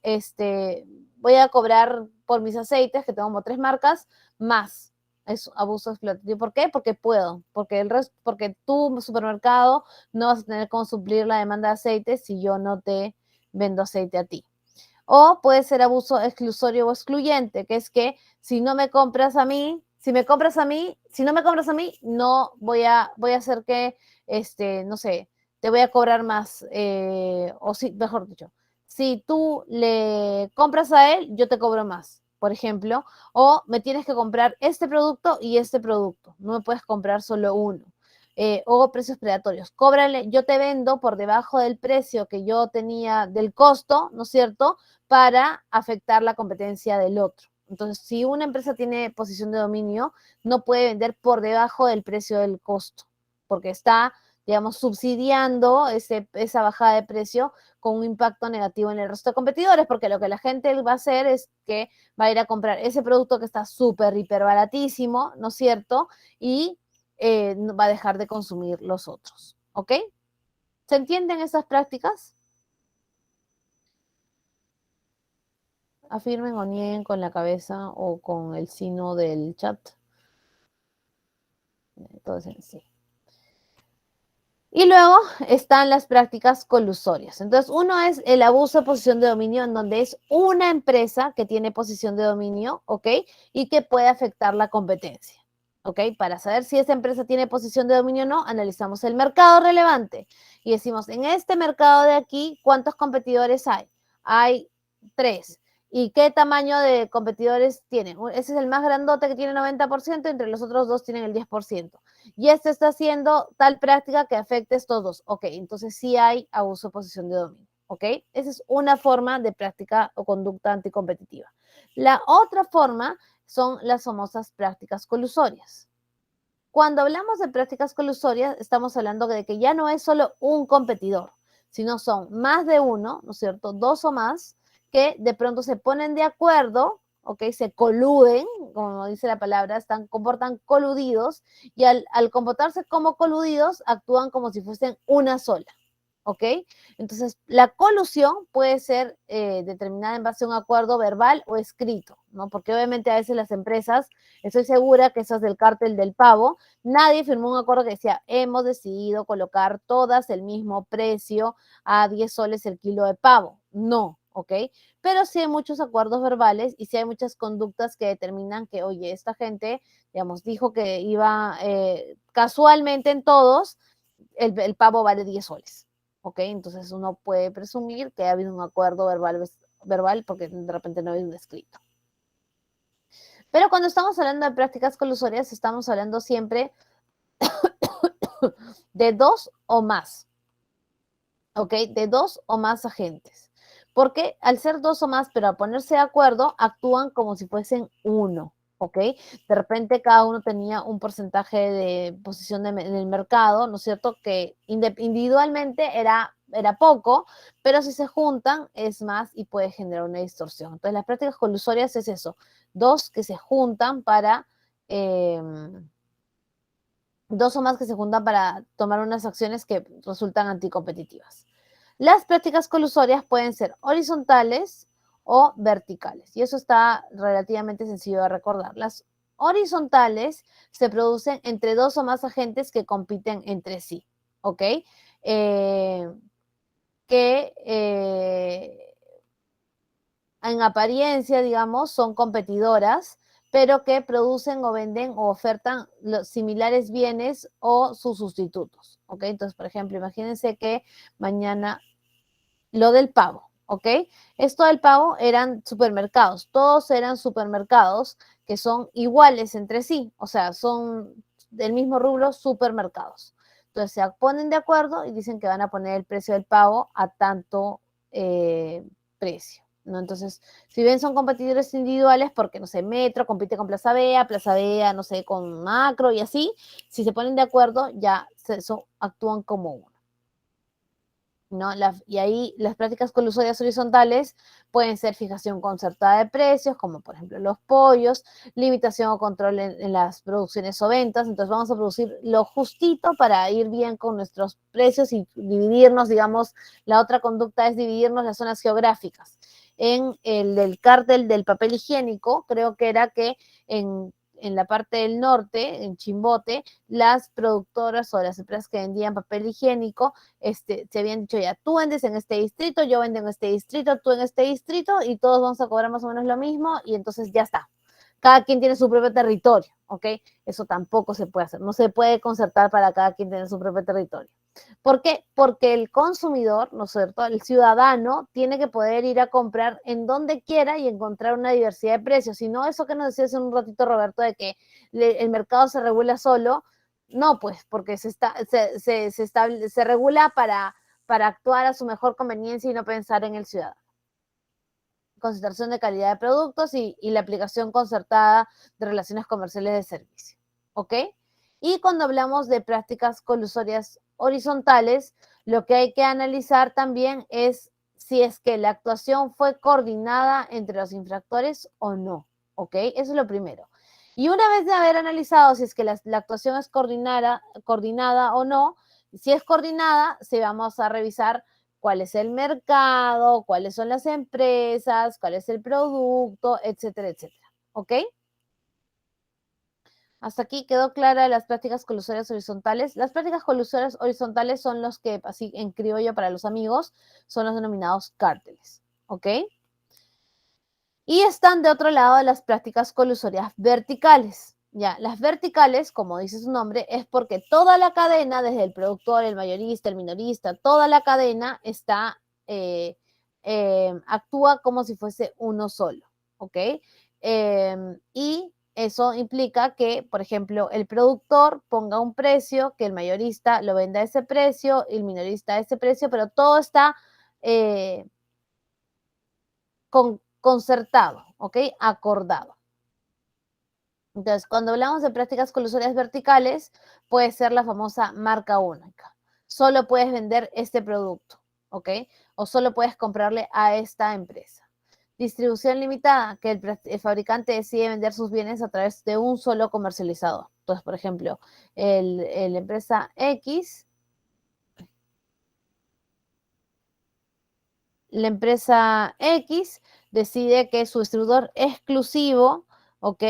voy a cobrar por mis aceites, que tengo como 3 marcas, más. Es abuso explotativo. ¿Por qué? Porque puedo, porque tu supermercado no vas a tener cómo suplir la demanda de aceite si yo no te vendo aceite a ti. O puede ser abuso exclusorio o excluyente, que es que si no me compras a mí, si no me compras a mí, no voy a hacer que, no sé, te voy a cobrar más, o si, mejor dicho, si tú le compras a él, yo te cobro más, por ejemplo, o me tienes que comprar este producto y este producto, no me puedes comprar solo uno. O precios predatorios. Cóbrale, yo te vendo por debajo del precio que yo tenía del costo, ¿no es cierto?, para afectar la competencia del otro. Entonces, si una empresa tiene posición de dominio, no puede vender por debajo del precio del costo, porque está, digamos, subsidiando esa bajada de precio con un impacto negativo en el resto de competidores, porque lo que la gente va a hacer es que va a ir a comprar ese producto que está súper, hiper baratísimo, ¿no es cierto?, y va a dejar de consumir los otros, ¿ok? ¿Se entienden esas prácticas? Afirmen o nieguen con la cabeza o con el signo del chat. Entonces, sí. Y luego están las prácticas colusorias. Entonces, uno es el abuso de posición de dominio, en donde es una empresa que tiene posición de dominio, ¿ok? Y que puede afectar la competencia, ¿ok? Para saber si esa empresa tiene posición de dominio o no, analizamos el mercado relevante y decimos, en este mercado de aquí, ¿cuántos competidores hay? Hay 3. ¿Y qué tamaño de competidores tienen? Ese es el más grandote que tiene 90%, entre los otros 2 tienen el 10%. Y este está haciendo tal práctica que afecte a estos 2. Ok, entonces sí hay abuso de posición de dominio. Ok, esa es una forma de práctica o conducta anticompetitiva. La otra forma son las famosas prácticas colusorias. Cuando hablamos de prácticas colusorias, estamos hablando de que ya no es solo un competidor, sino son más de uno, ¿no es cierto? 2 o más, que de pronto se ponen de acuerdo, ¿ok? Se coluden, como dice la palabra, comportan coludidos, y al comportarse como coludidos, actúan como si fuesen una sola, ¿ok? Entonces, la colusión puede ser determinada en base a un acuerdo verbal o escrito, ¿no? Porque obviamente a veces las empresas, estoy segura que esas del cártel del pavo, nadie firmó un acuerdo que decía, hemos decidido colocar todas el mismo precio a 10 soles el kilo de pavo. No, ¿ok? Pero sí hay muchos acuerdos verbales y sí hay muchas conductas que determinan que, oye, esta gente, digamos, dijo que iba casualmente en todos, el pavo vale 10 soles. ¿ok? Entonces uno puede presumir que ha habido un acuerdo verbal porque de repente no ha habido un escrito. Pero cuando estamos hablando de prácticas colusorias, estamos hablando siempre de 2 o más, ¿ok? De 2 o más agentes. Porque al ser 2 o más, pero a ponerse de acuerdo, actúan como si fuesen uno, ¿ok? De repente cada uno tenía un porcentaje de posición en el mercado, ¿no es cierto? Que individualmente era poco, pero si se juntan es más y puede generar una distorsión. Entonces las prácticas colusorias es eso, 2 que se juntan para... 2 o más que se juntan para tomar unas acciones que resultan anticompetitivas. Las prácticas colusorias pueden ser horizontales o verticales, y eso está relativamente sencillo de recordar. Las horizontales se producen entre 2 o más agentes que compiten entre sí, ¿ok? En apariencia, digamos, son competidoras, pero que producen o venden o ofertan los similares bienes o sus sustitutos, ¿ok? Entonces, por ejemplo, imagínense que mañana lo del pavo, ¿ok? Esto del pavo eran supermercados, todos eran supermercados que son iguales entre sí, o sea, son del mismo rubro, supermercados. Entonces se ponen de acuerdo y dicen que van a poner el precio del pavo a tanto precio, ¿no? Entonces, si bien son competidores individuales, porque, no sé, Metro compite con Plaza Vea, no sé, con Macro y así, si se ponen de acuerdo, ya actúan como uno, ¿no? Y ahí las prácticas colusorias horizontales pueden ser fijación concertada de precios, como por ejemplo los pollos, limitación o control en las producciones o ventas. Entonces vamos a producir lo justito para ir bien con nuestros precios y dividirnos, digamos, la otra conducta es dividirnos las zonas geográficas. En el del cártel del papel higiénico, creo que era que en la parte del norte, en Chimbote, las productoras o las empresas que vendían papel higiénico se habían dicho ya, tú vendes en este distrito, yo vendo en este distrito, tú en este distrito, y todos vamos a cobrar más o menos lo mismo, y entonces ya está. Cada quien tiene su propio territorio, ¿ok? Eso tampoco se puede hacer. No se puede concertar para cada quien tener su propio territorio. ¿Por qué? Porque el consumidor, ¿no es cierto? El ciudadano tiene que poder ir a comprar en donde quiera y encontrar una diversidad de precios. Si no, eso que nos decía hace un ratito Roberto, de que el mercado se regula solo, no, pues, porque se regula para actuar a su mejor conveniencia y no pensar en el ciudadano. Concentración de calidad de productos y la aplicación concertada de relaciones comerciales de servicio, ¿ok? Y cuando hablamos de prácticas colusorias horizontales, lo que hay que analizar también es si es que la actuación fue coordinada entre los infractores o no, ¿ok? Eso es lo primero. Y una vez de haber analizado si es que la actuación es coordinada o no, si es coordinada, sí vamos a revisar cuál es el mercado, cuáles son las empresas, cuál es el producto, etcétera, etcétera. ¿Ok? Hasta aquí quedó clara las prácticas colusorias horizontales. Las prácticas colusorias horizontales son los que, así en criollo para los amigos, son los denominados cárteles. ¿Ok? Y están de otro lado de las prácticas colusorias verticales. Ya, las verticales, como dice su nombre, es porque toda la cadena, desde el productor, el mayorista, el minorista, toda la cadena actúa como si fuese uno solo, ¿ok? Y eso implica que, por ejemplo, el productor ponga un precio, que el mayorista lo venda a ese precio, y el minorista a ese precio, pero todo está concertado, ¿ok? Acordado. Entonces, cuando hablamos de prácticas colusorias verticales, puede ser la famosa marca única. Solo puedes vender este producto, ¿ok? O solo puedes comprarle a esta empresa. Distribución limitada, que el fabricante decide vender sus bienes a través de un solo comercializador. Entonces, por ejemplo, la empresa X, decide que su distribuidor exclusivo, ¿ok?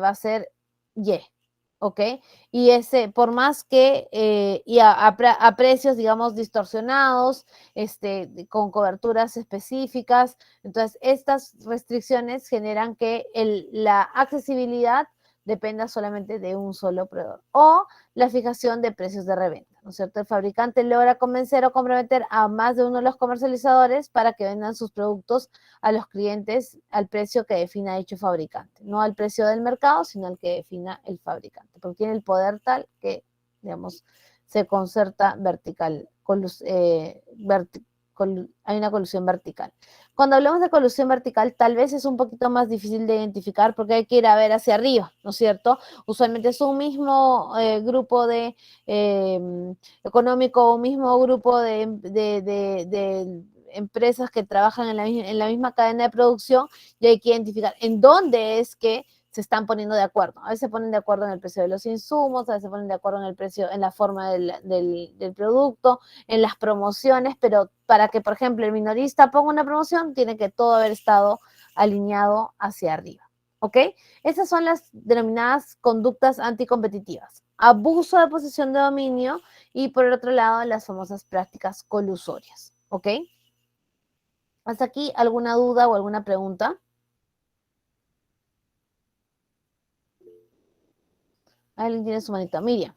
Va a ser Y, ¿ok? Y por más que, y a precios, digamos, distorsionados, con coberturas específicas. Entonces, estas restricciones generan que la accesibilidad dependa solamente de un solo proveedor, o la fijación de precios de reventa. ¿no es cierto? El fabricante logra convencer o comprometer a más de uno de los comercializadores para que vendan sus productos a los clientes al precio que defina dicho fabricante. No al precio del mercado, sino al que defina el fabricante, porque tiene el poder tal que, digamos, se concerta vertical, hay una colusión vertical. Cuando hablamos de colusión vertical, tal vez es un poquito más difícil de identificar porque hay que ir a ver hacia arriba, ¿no es cierto? Usualmente es un mismo grupo de económico, un mismo grupo de empresas que trabajan en la misma cadena de producción y hay que identificar en dónde es que se están poniendo de acuerdo. A veces se ponen de acuerdo en el precio de los insumos, a veces se ponen de acuerdo en el precio, en la forma del producto, en las promociones, pero para que, por ejemplo, el minorista ponga una promoción, tiene que todo haber estado alineado hacia arriba. ¿Ok? Esas son las denominadas conductas anticompetitivas. Abuso de posición de dominio y, por el otro lado, las famosas prácticas colusorias. ¿Ok? ¿Hasta aquí alguna duda o alguna pregunta? Alguien tiene su manito. Miriam.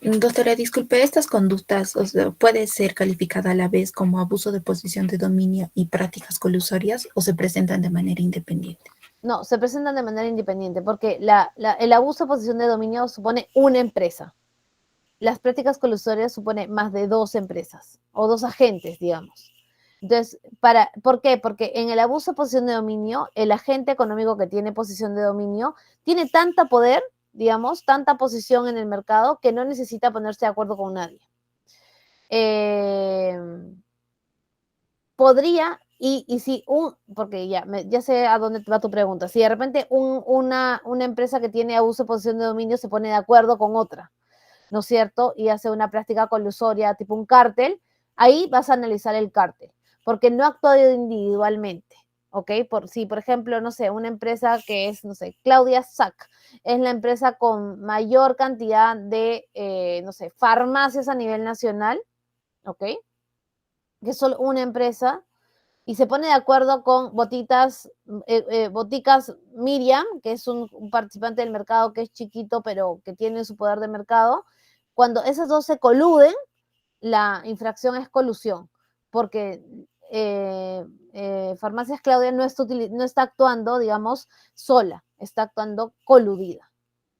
Doctora, disculpe, estas conductas, o sea, ¿puede ser calificada a la vez como abuso de posición de dominio y prácticas colusorias o se presentan de manera independiente? No, se presentan de manera independiente porque el abuso de posición de dominio supone una empresa. Las prácticas colusorias supone más de 2 empresas o 2 agentes, digamos. Entonces, ¿por qué? Porque en el abuso de posición de dominio, el agente económico que tiene posición de dominio tiene tanta poder, digamos, tanta posición en el mercado que no necesita ponerse de acuerdo con nadie. Podría, y si porque ya sé a dónde va tu pregunta, si de repente una empresa que tiene abuso de posición de dominio se pone de acuerdo con otra, ¿no es cierto? Y hace una práctica colusoria tipo un cártel, ahí vas a analizar el cártel, porque no actúa individualmente, ¿ok? Por ejemplo, no sé, una empresa que es, no sé, Claudia Sac, es la empresa con mayor cantidad de, no sé, farmacias a nivel nacional, ¿ok? Que es solo una empresa, y se pone de acuerdo con Boticas Miriam, que es un participante del mercado que es chiquito, pero que tiene su poder de mercado. Cuando esas dos se coluden, la infracción es colusión, porque Farmacias Claudia no está actuando, digamos, sola, está actuando coludida.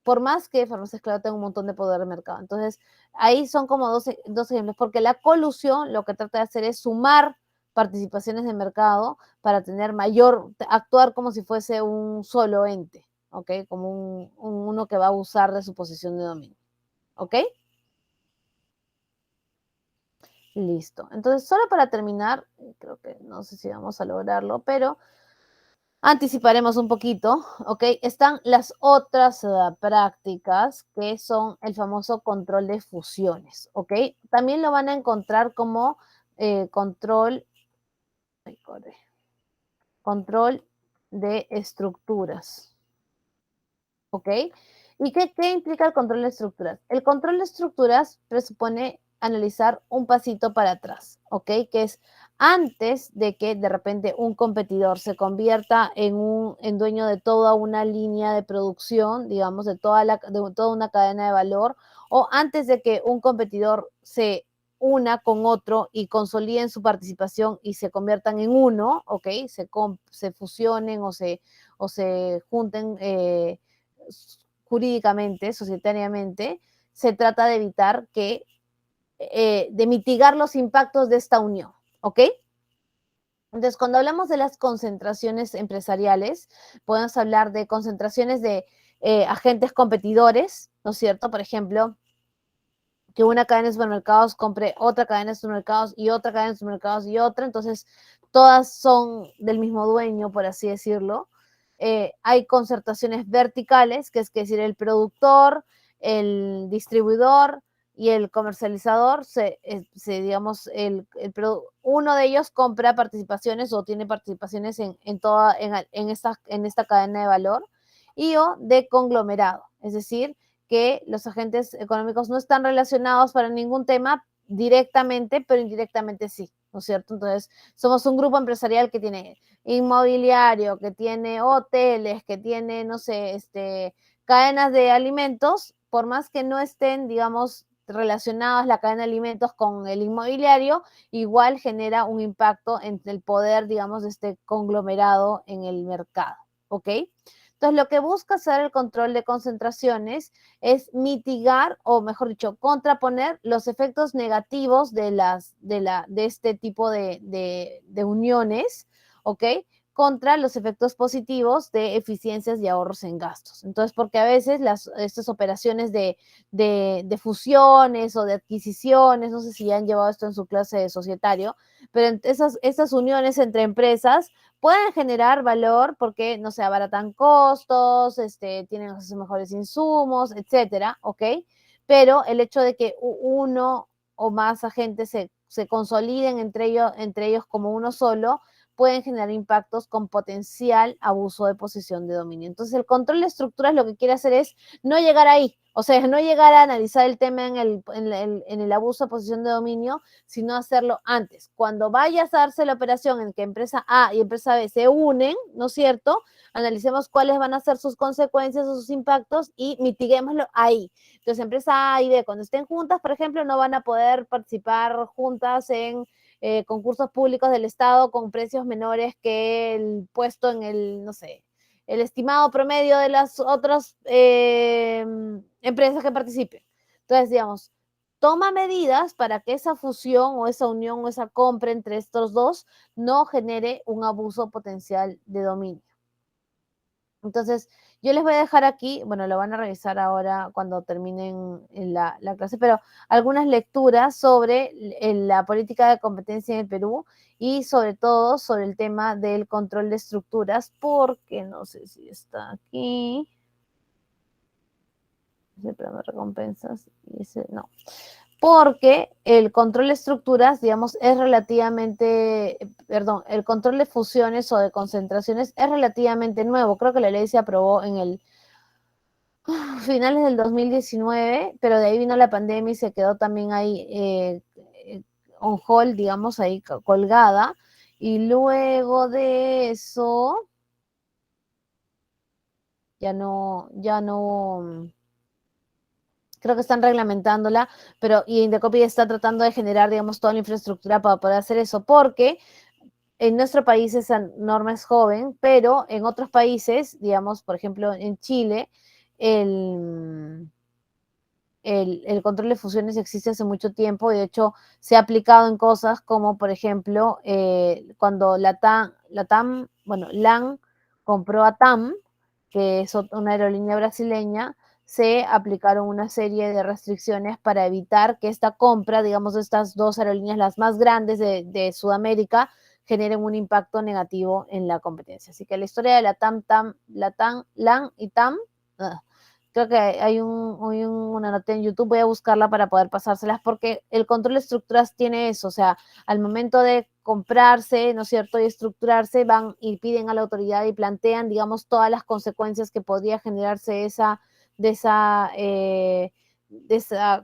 Por más que Farmacias Claudia tenga un montón de poder de mercado. Entonces, ahí son como dos ejemplos, porque la colusión lo que trata de hacer es sumar participaciones de mercado para actuar como si fuese un solo ente, ¿ok? Como uno que va a abusar de su posición de dominio, ¿ok? Listo. Entonces, solo para terminar, creo que no sé si vamos a lograrlo, pero anticiparemos un poquito, ¿ok? Están las otras prácticas que son el famoso control de fusiones, ¿ok? También lo van a encontrar como control de estructuras, ¿ok? ¿Y qué implica el control de estructuras? El control de estructuras presupone analizar un pasito para atrás, ¿ok? Que es antes de que de repente un competidor se convierta en dueño de toda una línea de producción, digamos, de toda una cadena de valor, o antes de que un competidor se una con otro y consoliden su participación y se conviertan en uno, ¿ok? Se fusionen o se junten jurídicamente, societariamente, se trata de evitar de mitigar los impactos de esta unión, ¿ok? Entonces, cuando hablamos de las concentraciones empresariales, podemos hablar de concentraciones de agentes competidores, ¿no es cierto? Por ejemplo, que una cadena de supermercados compre otra cadena de supermercados y otra cadena de supermercados y otra, entonces todas son del mismo dueño, por así decirlo. Hay concertaciones verticales, que es decir, el productor, el distribuidor y el comercializador, digamos, uno de ellos compra participaciones o tiene participaciones en esta cadena de valor, y o de conglomerado, es decir, que los agentes económicos no están relacionados para ningún tema directamente, pero indirectamente sí, ¿no es cierto? Entonces, somos un grupo empresarial que tiene inmobiliario, que tiene hoteles, que tiene, no sé, cadenas de alimentos, por más que no estén, digamos, relacionados, la cadena de alimentos con el inmobiliario, igual genera un impacto en el poder, digamos, de este conglomerado en el mercado, ¿ok? Entonces, lo que busca hacer el control de concentraciones es mitigar, o mejor dicho, contraponer los efectos negativos de este tipo de uniones, ¿ok? Contra los efectos positivos de eficiencias y ahorros en gastos. Entonces, porque a veces estas operaciones de fusiones o de adquisiciones, no sé si ya han llevado esto en su clase de societario, pero esas uniones entre empresas pueden generar valor porque, no sé, abaratan costos, tienen acceso a mejores insumos, etcétera, ¿ok? Pero el hecho de que uno o más agentes se consoliden entre ellos como uno solo, pueden generar impactos con potencial abuso de posición de dominio. Entonces, el control de estructuras lo que quiere hacer es no llegar ahí, o sea, no llegar a analizar el tema en el abuso de posición de dominio, sino hacerlo antes. Cuando vayas a darse la operación en que empresa A y empresa B se unen, ¿no es cierto? Analicemos cuáles van a ser sus consecuencias o sus impactos y mitiguémoslo ahí. Entonces, empresa A y B, cuando estén juntas, por ejemplo, no van a poder participar juntas en concursos públicos del Estado con precios menores que el puesto en el, no sé, el estimado promedio de las otras empresas que participen. Entonces, digamos, toma medidas para que esa fusión o esa unión o esa compra entre estos dos no genere un abuso potencial de dominio. Entonces, yo les voy a dejar aquí, bueno, lo van a revisar ahora cuando terminen la clase, pero algunas lecturas sobre la política de competencia en el Perú y sobre todo sobre el tema del control de estructuras, porque no sé si está aquí. Ese programa de recompensas y ese no. Porque el control de estructuras, digamos, es relativamente, perdón, el control de fusiones o de concentraciones es relativamente nuevo. Creo que la ley se aprobó en el finales del 2019, pero de ahí vino la pandemia y se quedó también ahí on hold, digamos, ahí colgada. Y luego de eso, ya no creo que están reglamentándola, pero y Indecopi está tratando de generar, digamos, toda la infraestructura para poder hacer eso, porque en nuestro país esa norma es joven, pero en otros países, digamos, por ejemplo, en Chile, el, el control de fusiones existe hace mucho tiempo y de hecho se ha aplicado en cosas como, por ejemplo, cuando LAN compró a TAM, que es una aerolínea brasileña, se aplicaron una serie de restricciones para evitar que esta compra, digamos, de estas dos aerolíneas, las más grandes de Sudamérica, generen un impacto negativo en la competencia. Así que la historia de la LAN y TAM, creo que hay una nota en YouTube, voy a buscarla para poder pasárselas, porque el control de estructuras tiene eso, o sea, al momento de comprarse, ¿no es cierto?, y estructurarse, van y piden a la autoridad y plantean, digamos, todas las consecuencias que podría generarse de esa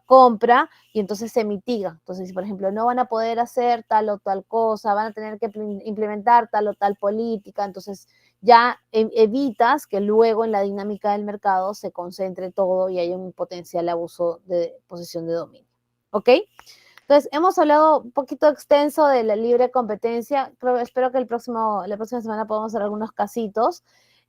compra, y entonces se mitiga. Entonces, si por ejemplo no van a poder hacer tal o tal cosa, van a tener que implementar tal o tal política, entonces ya evitas que luego en la dinámica del mercado se concentre todo y haya un potencial abuso de posición de dominio. ¿Ok? Entonces, hemos hablado un poquito extenso de la libre competencia. Espero que la próxima semana podamos hacer algunos casitos.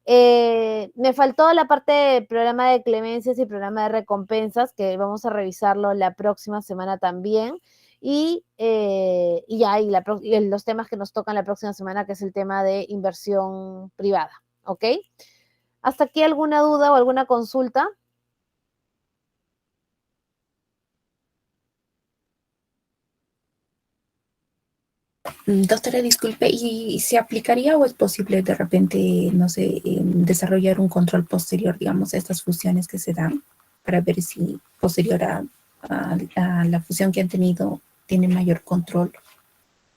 Me faltó la parte de programa de clemencias y programa de recompensas, que vamos a revisarlo la próxima semana también. Y los temas que nos tocan la próxima semana, que es el tema de inversión privada. ¿Ok? ¿Hasta aquí alguna duda o alguna consulta? Doctora, disculpe, ¿y se aplicaría o es posible de repente, no sé, desarrollar un control posterior, digamos, a estas fusiones que se dan para ver si posterior a la fusión que han tenido tiene mayor control?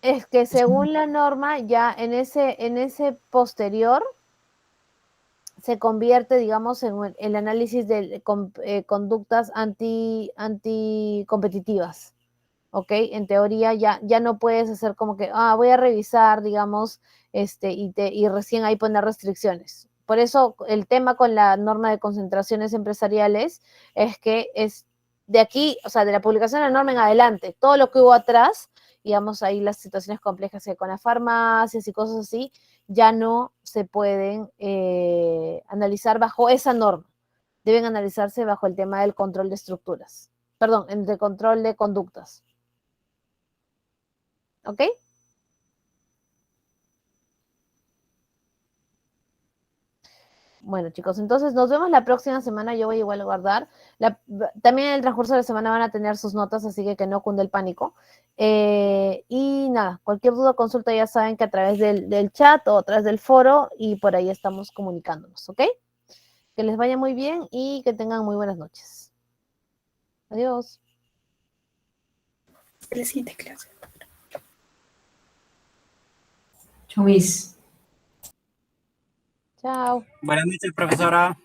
Es que según la norma, ya en ese posterior se convierte, digamos, en el análisis de conductas anticompetitivas. ¿Ok? En teoría ya no puedes hacer como que, voy a revisar, digamos, y recién ahí poner restricciones. Por eso el tema con la norma de concentraciones empresariales es que es de aquí, o sea, de la publicación de la norma en adelante, todo lo que hubo atrás, digamos, ahí las situaciones complejas con las farmacias y cosas así, ya no se pueden analizar bajo esa norma. Deben analizarse bajo el tema del control de estructuras. Perdón, el control de conductas. ¿Ok? Bueno, chicos, entonces nos vemos la próxima semana. Yo voy igual a guardar. También en el transcurso de la semana van a tener sus notas, así que no cunde el pánico. Y nada, cualquier duda, consulta, ya saben que a través del chat o a través del foro y por ahí estamos comunicándonos, ¿ok? Que les vaya muy bien y que tengan muy buenas noches. Adiós. La siguiente clase. Chau, Miss. Chao. Buenas noches, profesora.